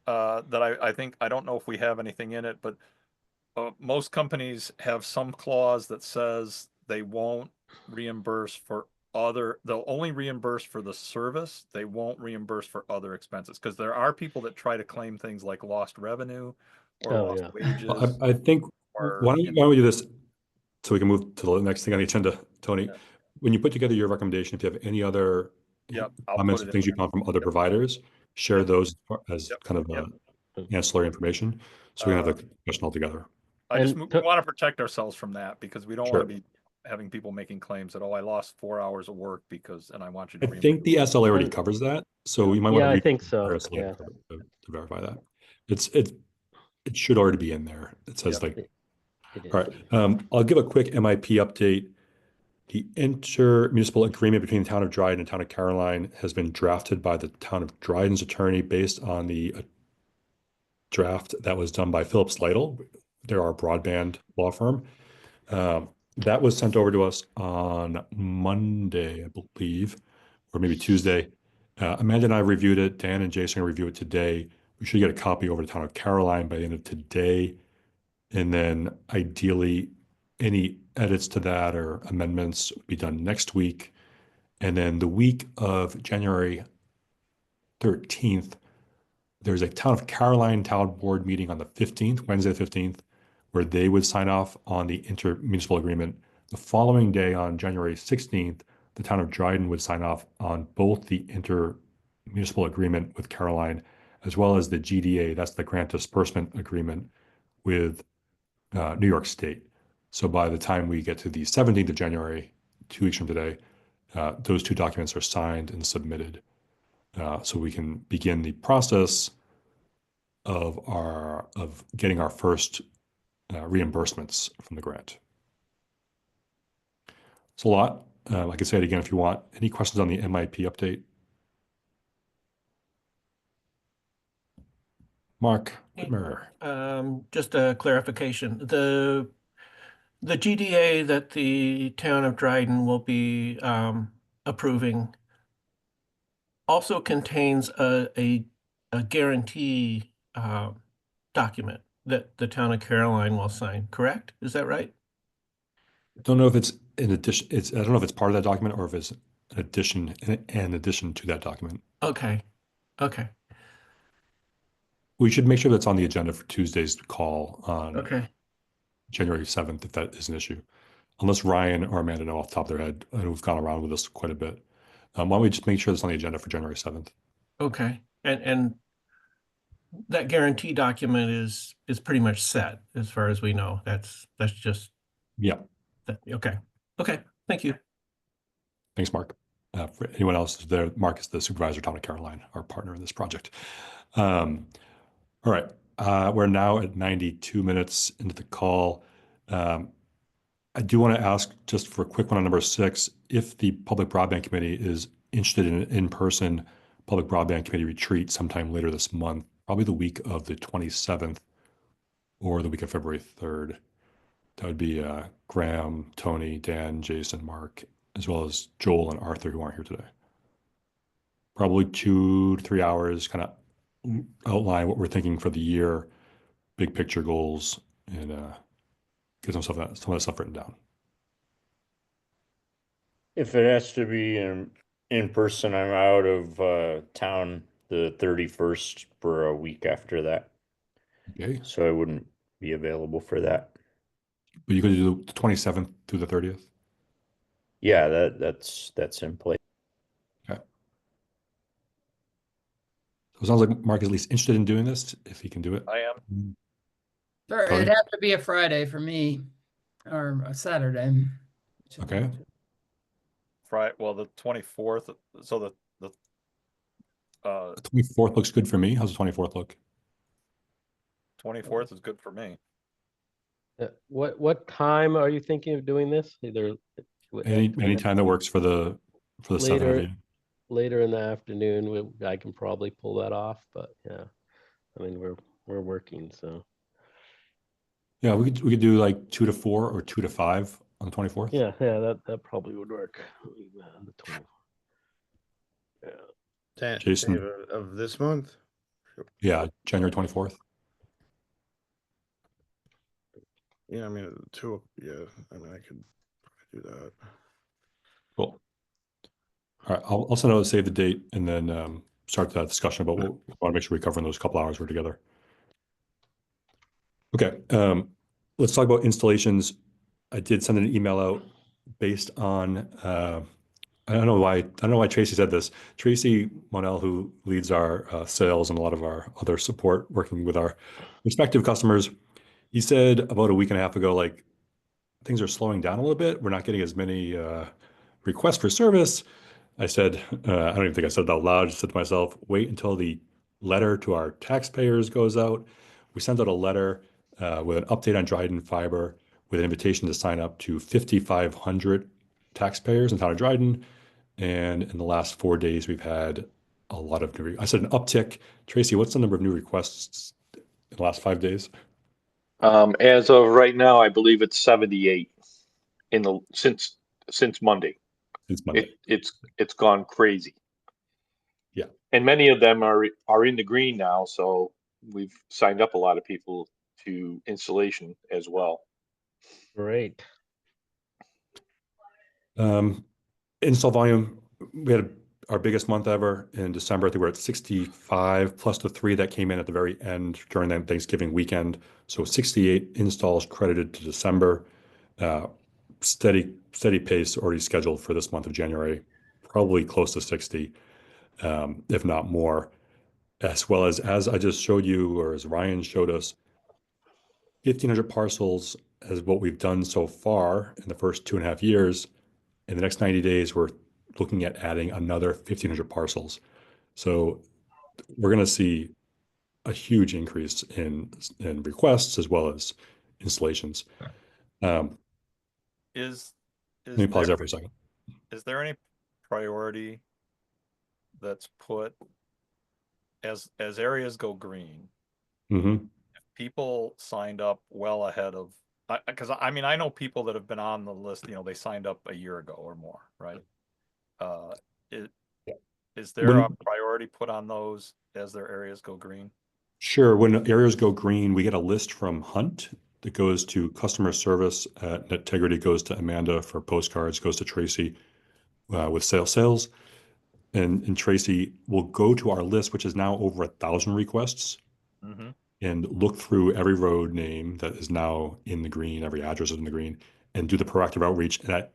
that I think, I don't know if we have anything in it, but most companies have some clause that says they won't reimburse for they'll only reimburse for the service. They won't reimburse for other expenses, because there are people that try to claim things like lost revenue or Oh, lost yeah. wages. Well, I think, or, why don't we do this so we can move to the next thing on the agenda, Tony? Yeah. When you put together your recommendation, if you have any other Yep, I'll comments put or it things in you found from other providers, share Yep. those as Yep. kind of Yep. ancillary information, so we can have the discussion all together. And we want to protect ourselves from that, because we don't Sure. want to be having people making claims that, I lost 4 hours of work and I want you to I reimburse. think the SLA already And- covers that, so you might want Yeah, to I read think so. our SLA Yeah. to verify that. It should already be in there. It says Yep. like, It is. all right. I'll give a quick MIP update. The intermunicipal agreement between the town of Dryden and town of Caroline has been drafted by the town of Dryden's attorney based on the draft that was done by Phillips Lytle. They're our broadband law firm. That was sent over to us on Monday, I believe, or maybe Tuesday. Amanda and I reviewed it. Dan and Jason will review it today. We should get a copy over to town of Caroline by the end of today. And then ideally, any edits to that or amendments will be done next week. And then the week of January 13th, there's a town of Caroline town board meeting on the 15th, Wednesday, the 15th, where they would sign off on the intermunicipal agreement. The following day, on January 16th, the town of Dryden would sign off on both the intermunicipal agreement with Caroline, as well as the GDA, that's the grant disbursement agreement with New York State. So by the time we get to the 17th of January, 2 weeks from today, those two documents are signed and submitted. So we can begin the process of getting our first reimbursements from the grant. It's a lot. I can say it again if you want. Any questions on the MIP update? Mark Whitmer. Just a clarification. The GDA that the town of Dryden will be approving also contains a guarantee document that the town of Caroline will sign, correct? Is that right? Don't know if it's in addition. I don't know if it's part of that document or if it's an addition to that document. Okay. Okay. We should make sure that's on the agenda for Tuesday's call on Okay. January 7th, if that is an issue. Unless Ryan or Amanda know off the top of their head, and we've gone around with this quite a bit. Why don't we just make sure that's on the agenda for January 7th? Okay. And that guarantee document is pretty much set as far as we know. That's just Yeah. that. Okay. Okay. Thank you. Thanks, Mark. For anyone else there, Mark is the supervisor, Town of Caroline, our partner in this project. All right, we're now at 92 minutes into the call. I do want to ask just for a quick one on number 6, if the Public Broadband Committee is interested in an in-person Public Broadband Committee retreat sometime later this month, probably the week of the 27th or the week of February 3rd. That would be Graham, Tony, Dan, Jason, Mark, as well as Joel and Arthur, who aren't here today. Probably 2 to 3 hours, kind of outline what we're thinking for the year, big picture goals, and get some of that stuff written down. If it has to be in person, I'm out of town the 31st for a week after that, Okay, so I wouldn't be available for that. but you could do the 27th through the 30th. Yeah, that's in place. Okay. So it sounds like Mark is at least interested in doing this, if he can do it. I am. Sure, Tony? it'd have to be a Friday for me, or a Saturday. Okay. Friday, well, the 24th, so the The 24th looks good for me. How's the 24th look? 24th is good for me. What time are you thinking of doing this? Either Any time that works for the 7 of you. later in the afternoon, I can probably pull that off. But yeah, I mean we're working, so Yeah, we could do like 2 to 4 or 2 to 5 on the 24th. yeah, that probably would work. The 20. Yeah. Jason. Dave, of this month? Yeah, January 24th. Yeah, I mean, I could do that. Cool. All right, I'll send out a save the date and then start that discussion about what we want to make sure we cover in those couple hours we're together. Okay, let's talk about installations. I did send an email out based on I don't know why Tracy said this. Tracy Monell, who leads our sales and a lot of our other support working with our respective customers, he said about a week and a half ago, like, things are slowing down a little bit. We're not getting as many requests for service. I said, I don't even think I said it out loud. I just said to myself, wait until the letter to our taxpayers goes out. We sent out a letter with an update on Dryden Fiber with an invitation to sign up to 5,500 taxpayers in town of Dryden. And in the last 4 days, we've had a lot of new, I said an uptick. Tracy, what's the number of new requests in the last 5 days? As of right now, I believe it's 78 since Monday. Since Monday. It's gone crazy. Yeah. And many of them are in the green now, so we've signed up a lot of people to installation as well. Great. Install volume, we had our biggest month ever in December. I think we're at 65 plus the 3 that came in at the very end during that Thanksgiving weekend. So 68 installs credited to December. Steady pace already scheduled for this month of January, probably close to 60, if not more. As well as I just showed you, or as Ryan showed us, 1,500 parcels is what we've done so far in the first 2.5 years. In the next 90 days, we're looking at adding another 1,500 parcels. So we're going to see a huge increase in requests as well as installations. Let me pause there for a second. Is there any priority that's put as areas go green? Mm-hmm. If people signed up well ahead of, because I mean, I know people that have been on the list, they signed up a year ago or more, right? Is there a priority put on those as their areas go green? Sure. When areas go green, we get a list from Hunt that goes to customer service at Integrity, goes to Amanda for postcards, goes to Tracy with sales. And Tracy will go to our list, which is now over 1,000 requests, and look through every road name that is now in the green, every address is in the green, and do the proactive outreach. And that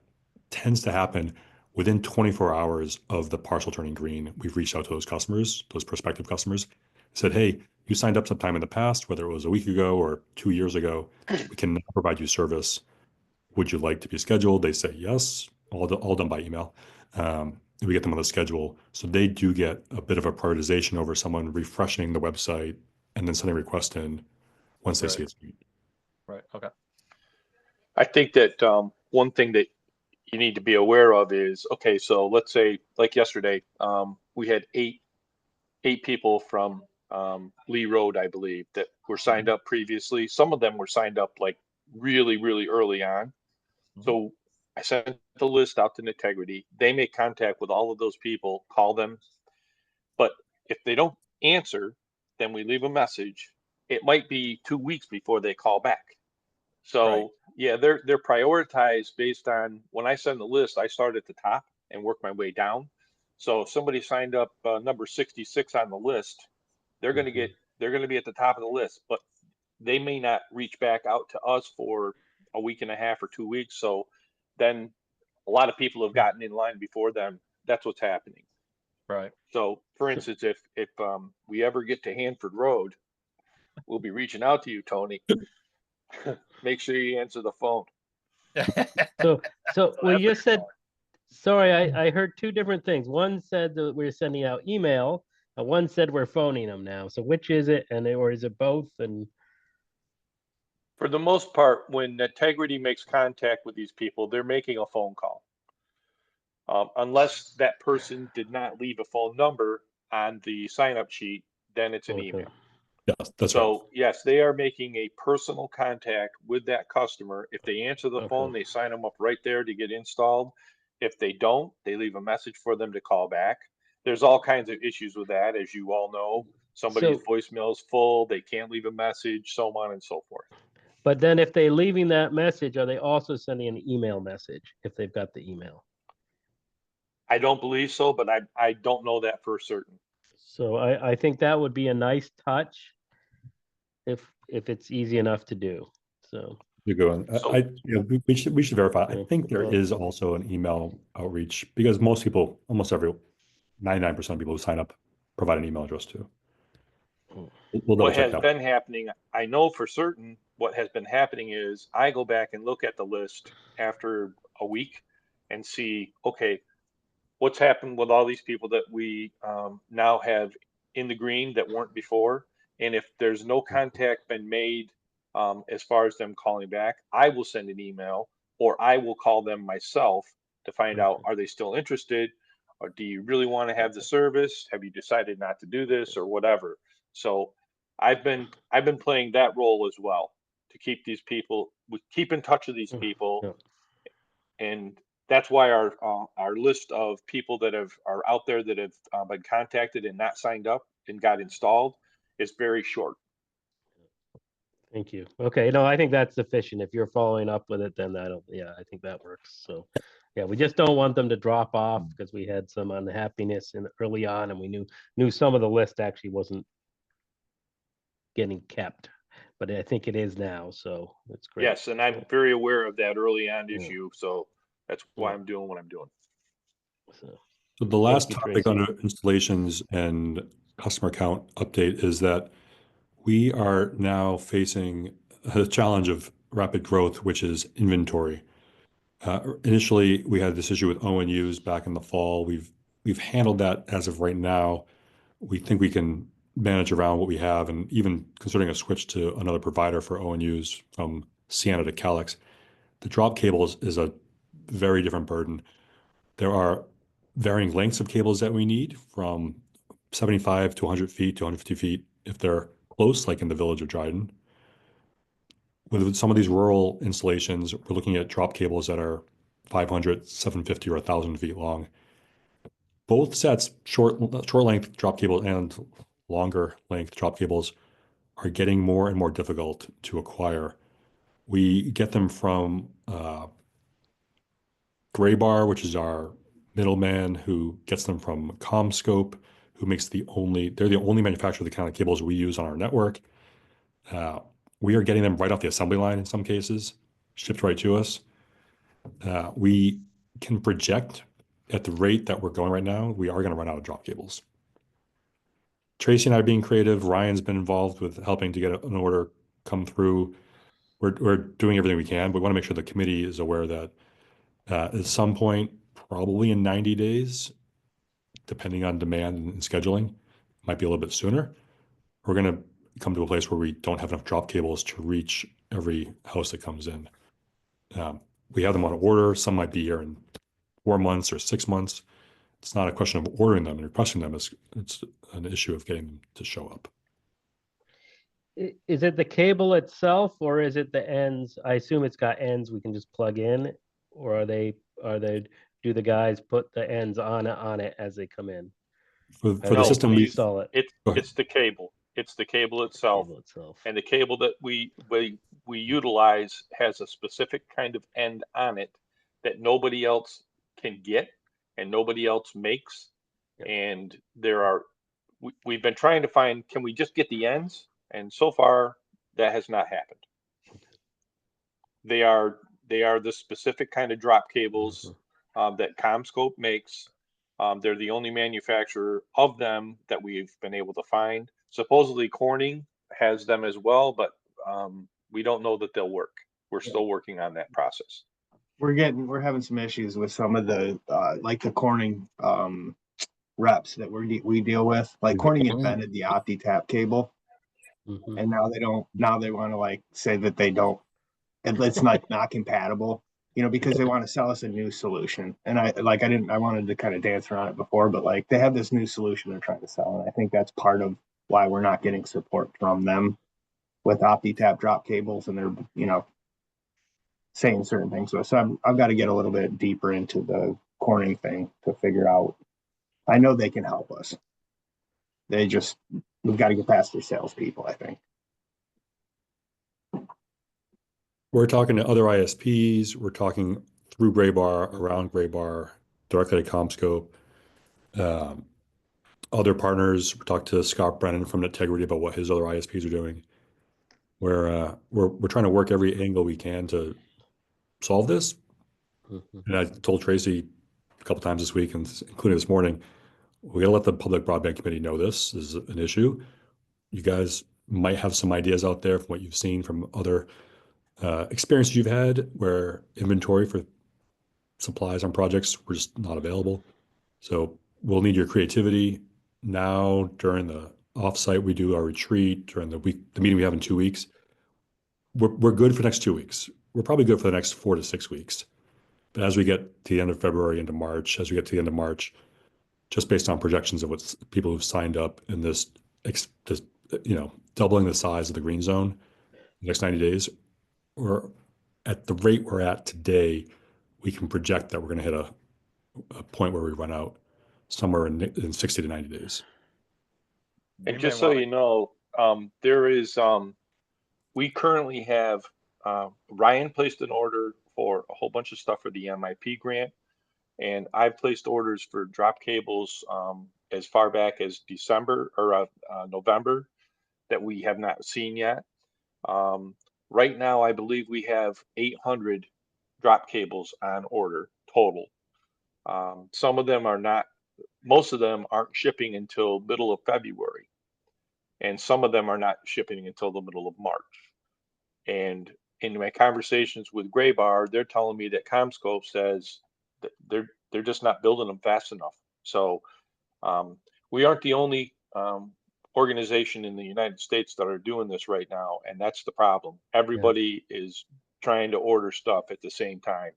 tends to happen within 24 hours of the parcel turning green. We've reached out to those customers, those prospective customers, said, hey, you signed up sometime in the past, whether it was a week ago or 2 years ago, we can now provide you service. Would you like to be scheduled? They say yes, all done by email. and we get them on the schedule. So they do get a bit of a prioritization over someone refreshing the website and then sending a request in once they see it's neat. Right. Okay. I think that one thing that you need to be aware of is, okay, so let's say like yesterday, we had eight people from Lee Road, I believe, that were signed up previously. Some of them were signed up like really, really early on. So I sent the list out to Integrity. They make contact with all of those people, call them. But if they don't answer, then we leave a message. It might be 2 weeks before they call back. So Right. yeah, they're prioritized based on when I send the list, I start at the top and work my way down. So if somebody signed up number 66 on the list, they're going to get they're going to be at the top of the list, but they may not reach back out to us for a week and a half or 2 weeks. So then a lot of people have gotten in line before them. That's what's happening. Right. So for instance, if we ever get to Hanford Road, we'll be reaching out to you, Tony. Make sure you answer the phone. So well, you that's just said, sorry, I heard two different things. One said that we're sending out email, and one said we're phoning them now. So which is it, or is it both? And For the most part, when Integrity makes contact with these people, they're making a phone call. Unless that person did not leave a phone number on the sign-up sheet, then it's an Okay. email. Yes, that's right. So yes, they are making a personal contact with that customer. If they answer the phone, they sign them up right there to get installed. If they don't, they leave a message for them to call back. There's all kinds of issues with that, as you all know. Somebody's So- voicemail is full, they can't leave a message, so on and so forth. But then if they're leaving that message, are they also sending an email message if they've got the email? I don't believe so, but I don't know that for certain. So I think that would be a nice touch if it's easy enough to do. So You go on. So- We should verify. I Yeah, think there well- is also an email outreach because most people, almost 99% of people who sign up provide an email address too. We'll double What check has that. been happening, I know for certain, what has been happening is I go back and look at the list after a week and see, okay, what's happened with all these people that we now have in the green that weren't before. And if there's no contact been made as far as them calling back, I will send an email or I will call them myself to find out, are they still interested? Or do you really want to have the service? Have you decided not to do this or whatever? So I've been playing that role as well to keep these people, we keep in touch with these people. Yeah. And that's why our list of people that are out there that have been contacted and not signed up and got installed is very short. Thank you. Okay, no, I think that's sufficient. If you're following up with it, then yeah, I think that works. So, yeah, we just don't want them to drop off because we had some unhappiness early on, and we knew some of the list actually wasn't getting kept, but I think it is now. So it's great. Yes, and I'm very aware of that early on Yeah. issue, so that's why Yeah. I'm doing what I'm doing. So, So the last you, topic Tracy. under installations and customer count update is that we are now facing a challenge of rapid growth, which is inventory. Initially, we had this issue with ONUs back in the fall. We've handled that as of right now. We think we can manage around what we have, and even considering a switch to another provider for ONUs from Sienna to Calix. The drop cables is a very different burden. There are varying lengths of cables that we need from 75 to 100 feet to 150 feet if they're close, like in the village of Dryden. With some of these rural installations, we're looking at drop cables that are 500, 750, or 1,000 feet long. Both sets, short length drop cables and longer length drop cables, are getting more and more difficult to acquire. We get them from Graybar, which is our middleman who gets them from CommScope, who makes they're the only manufacturer of the kind of cables we use on our network. We are getting them right off the assembly line in some cases, shipped right to us. We can project at the rate that we're going right now, we are going to run out of drop cables. Tracy and I are being creative. Ryan's been involved with helping to get an order come through. We're doing everything we can. We want to make sure the committee is aware that at some point, probably in 90 days, depending on demand and scheduling, might be a little bit sooner. We're going to come to a place where we don't have enough drop cables to reach every house that comes in. We have them on order. Some might be here in 4 months or 6 months. It's not a question of ordering them and requesting them. It's an issue of getting them to show up. Is it the cable itself or is it the ends? I assume it's got ends we can just plug in, or do the guys put the ends on it as they come in? For I the don't system, we install it. Go ahead. It's the cable. It's the cable itself. Cable itself. And the cable that we utilize has a specific kind of end on it that nobody else can get and nobody else makes. Yep. And we've been trying to find, can we just get the ends? And so far that has not happened. They are the specific kind of drop cables that CommScope makes. They're the only manufacturer of them that we've been able to find. Supposedly Corning has them as well, but we don't know that they'll work. We're still working on that process. We're having some issues with some of the like the Corning reps that we deal with. Like Corning invented the OptiTap cable, and now they want to like say that they don't, and it's not compatible, because they want to sell us a new solution. And I wanted to kind of dance around it before, but like they have this new solution they're trying to sell, and I think that's part of why we're not getting support from them with OptiTap drop cables, and they're saying certain things. So I've got to get a little bit deeper into the Corning thing to figure out. I know they can help us. We've got to get past their salespeople, I think. We're talking to other ISPs. We're talking through Graybar, around Graybar, directly to CommScope. Other partners, we talked to Scott Brennan from Integrity about what his other ISPs are doing. We're trying to work every angle we can to solve this. And I told Tracy a couple times this week, and including this morning, we gotta let the Public Broadband Committee know this is an issue. You guys might have some ideas out there from what you've seen from other experiences you've had where inventory for supplies on projects were just not available. So we'll need your creativity now during the offsite. We do our retreat during the meeting we have in 2 weeks. We're good for the next 2 weeks. We're probably good for the next 4 to 6 weeks. But as we get to the end of February into March, just based on projections of what people who've signed up in this, doubling the size of the green zone in the next 90 days, or at the rate we're at today, we can project that we're going to hit a point where we run out somewhere in 60 to 90 days. And just so you know, there is, we currently have, Ryan placed an order for a whole bunch of stuff for the MIP grant. And I've placed orders for drop cables as far back as December or November that we have not seen yet. Right now, I believe we have 800 drop cables on order total. Some of them are not, most of them aren't shipping until middle of February. And some of them are not shipping until the middle of March. And in my conversations with Graybar, they're telling me that CommScope says that they're just not building them fast enough. So we aren't the only organization in the United States that are doing this right now, and that's the problem. Everybody is trying to order stuff at the same time.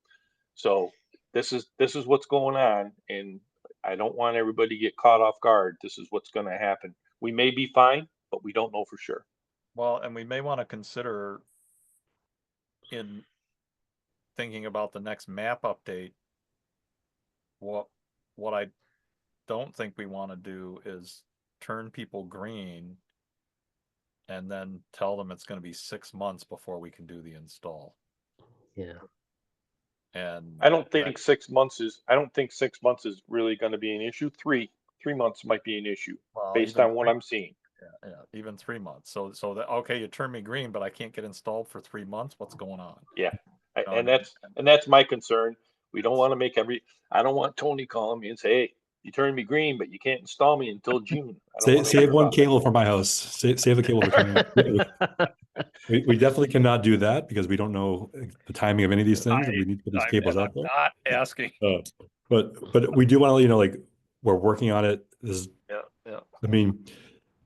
So this is what's going on, and I don't want everybody to get caught off guard. This is what's going to happen. We may be fine, but we don't know for sure. Well, and we may want to consider, in thinking about the next map update, what I don't think we want to do is turn people green and then tell them it's going to be 6 months before we can do the install. Yeah. And I don't think 6 months is really going to be an issue. 3 months might be an issue based on what I'm seeing. Yeah, even 3 months. So that, okay, you turn me green, but I can't get installed for 3 months. What's going on? Yeah. And that's my concern. We don't want to make I don't want Tony calling me and say, hey, you turned me green, but you can't install me until June. Save one cable for my house. Save a cable for we definitely cannot do that because we don't know the timing of any of these things, and we need to put these cables out there. Not asking. But we do want to let you know, like, we're working on it. Yeah, yeah. I mean,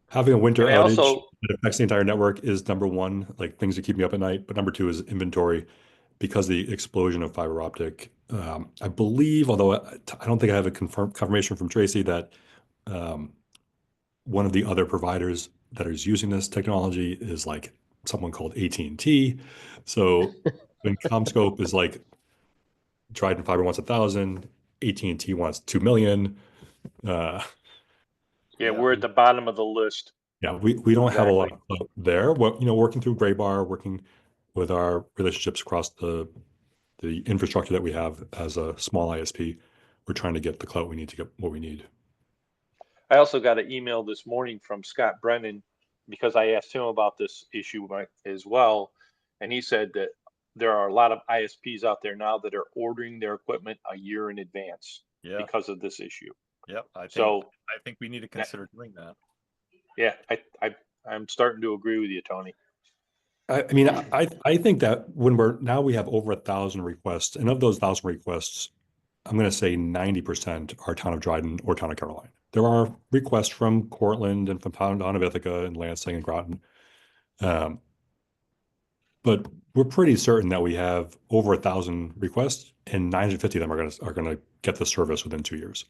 having a winter And I outage also, that affects the entire network is number one, like things that keep me up at night. But number two is inventory because of the explosion of fiber optic. I believe, although I don't think I have a confirmation from Tracy that um, one of the other providers that is using this technology is like someone called AT&T. So when CommScope is like Trident Fiber wants 1,000, AT&T wants 2 million. Uh, yeah, we're at the bottom of the list. yeah, we don't have a lot Exactly. there. What, working through Graybar, working with our relationships across the infrastructure that we have as a small ISP, we're trying to get the clout we need to get what we need. I also got an email this morning from Scott Brennan because I asked him about this issue as well. And he said that there are a lot of ISPs out there now that are ordering their equipment a year in advance Yeah. because of this issue. Yep. I think we need to consider doing that. Yeah, I'm starting to agree with you, Tony. I mean, I think that when we have over 1,000 requests, and of those 1,000 requests, I'm going to say 90% are town of Dryden or town of Caroline. There are requests from Cortland and from town of Ithaca and Lansing and Groton. But we're pretty certain that we have over 1,000 requests and 950 of them are going to get the service within 2 years.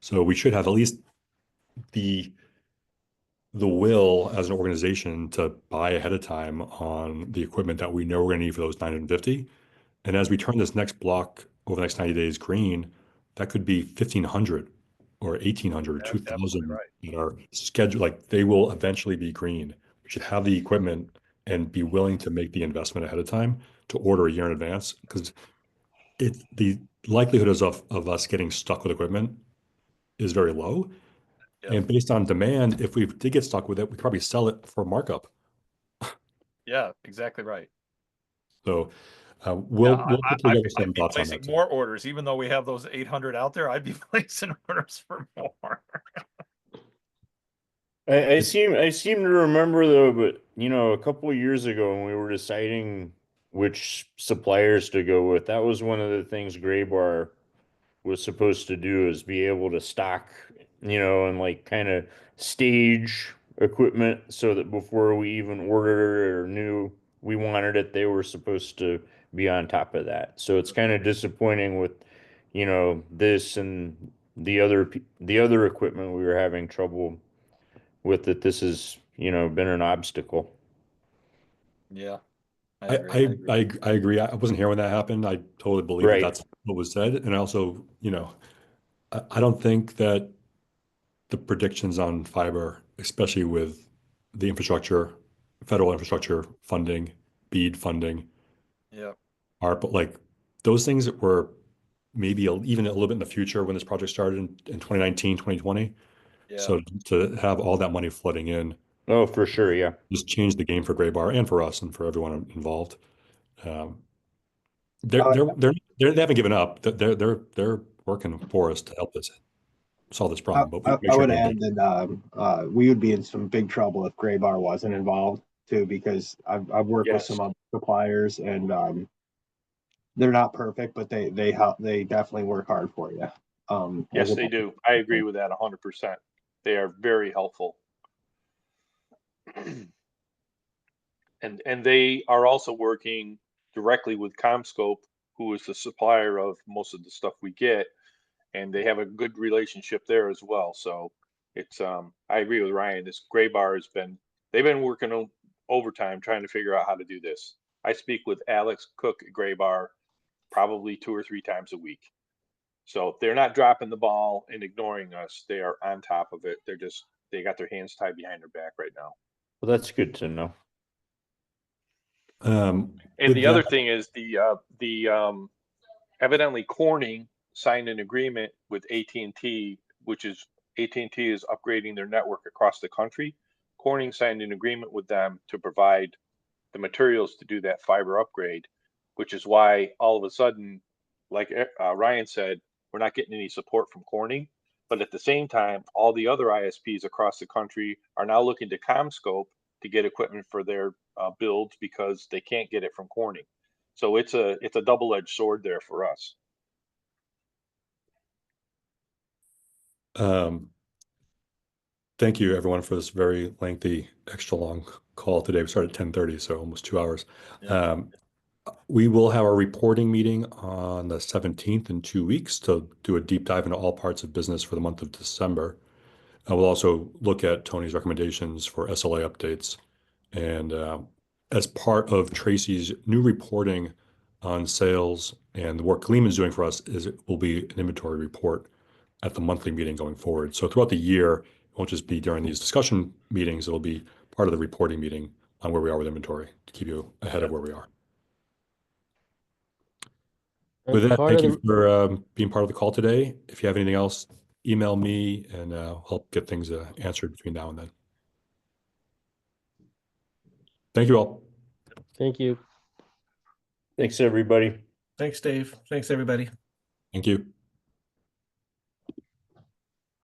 So we should have at least the will as an organization to buy ahead of time on the equipment that we know we're going to need for those 950. And as we turn this next block over the next 90 days green, that could be 1,500 or 1,800 or 2,000 right. that are scheduled, like they will eventually be green. We should have the equipment and be willing to make the investment ahead of time to order a year in advance because the likelihood of us getting stuck with equipment is very low. Yep. And based on demand, if we did get stuck with it, we could probably sell it for markup. Yeah, exactly right. So we'll put together I'd some be thoughts on placing that too. more orders, even though we have those 800 out there. I'd be placing orders for more. I seem to remember though, but a couple of years ago when we were deciding which suppliers to go with, that was one of the things Graybar was supposed to do is be able to stock, and like kind of stage equipment so that before we even ordered it or knew we wanted it, they were supposed to be on top of that. So it's kind of disappointing with, this and the other equipment we were having trouble with that this has, been an obstacle. Yeah, I agree. I wasn't here when that happened. I totally believe that Right. that's what was said. And also, I don't think that the predictions on fiber, especially with the infrastructure, federal infrastructure funding, BEAD funding, yeah, but like those things that were maybe even a little bit in the future when this project started in 2019, 2020. yeah. So to have all that money flooding in Oh, for sure. Yeah. just changed the game for Graybar and for us and for everyone involved. Um, they haven't given up. They're working for us to help us solve this problem. But we make I sure would we add that we would be in some big trouble if Graybar wasn't involved too, because I've worked with Yes. some other suppliers and they're not perfect, but they help. They definitely work hard for you. Yes, they do. I agree with that 100%. They are very helpful. And they are also working directly with CommScope, who is the supplier of most of the stuff we get, and they have a good relationship there as well. So it's I agree with Ryan. This Graybar they've been working on overtime trying to figure out how to do this. I speak with Alex Cook at Graybar probably 2 or 3 times a week. So they're not dropping the ball and ignoring us. They are on top of it. They got their hands tied behind their back right now. Well, that's good to know. And the other thing is evidently Corning signed an agreement with AT&T, which is AT&T is upgrading their network across the country. Corning signed an agreement with them to provide the materials to do that fiber upgrade, which is why all of a sudden, like Ryan said, we're not getting any support from Corning. But at the same time, all the other ISPs across the country are now looking to CommScope to get equipment for their builds because they can't get it from Corning. So it's a double-edged sword there for us. Thank you, everyone, for this very lengthy, extra long call today. We started at 10:30, so almost 2 hours. We will have our reporting meeting on the 17th in 2 weeks to do a deep dive into all parts of business for the month of December. We'll also look at Tony's recommendations for SLA updates. And as part of Tracy's new reporting on sales and the work Gleeman's doing for us, it will be an inventory report at the monthly meeting going forward. So throughout the year, it won't just be during these discussion meetings, it'll be part of the reporting meeting on where we are with inventory to keep you ahead of where we are. With that, thank you for being part of the call today. If you have anything else, email me and help get things answered between now and then. Thank you all. Thank you. Thanks, everybody. Thanks, Dave. Thanks, everybody. Thank you.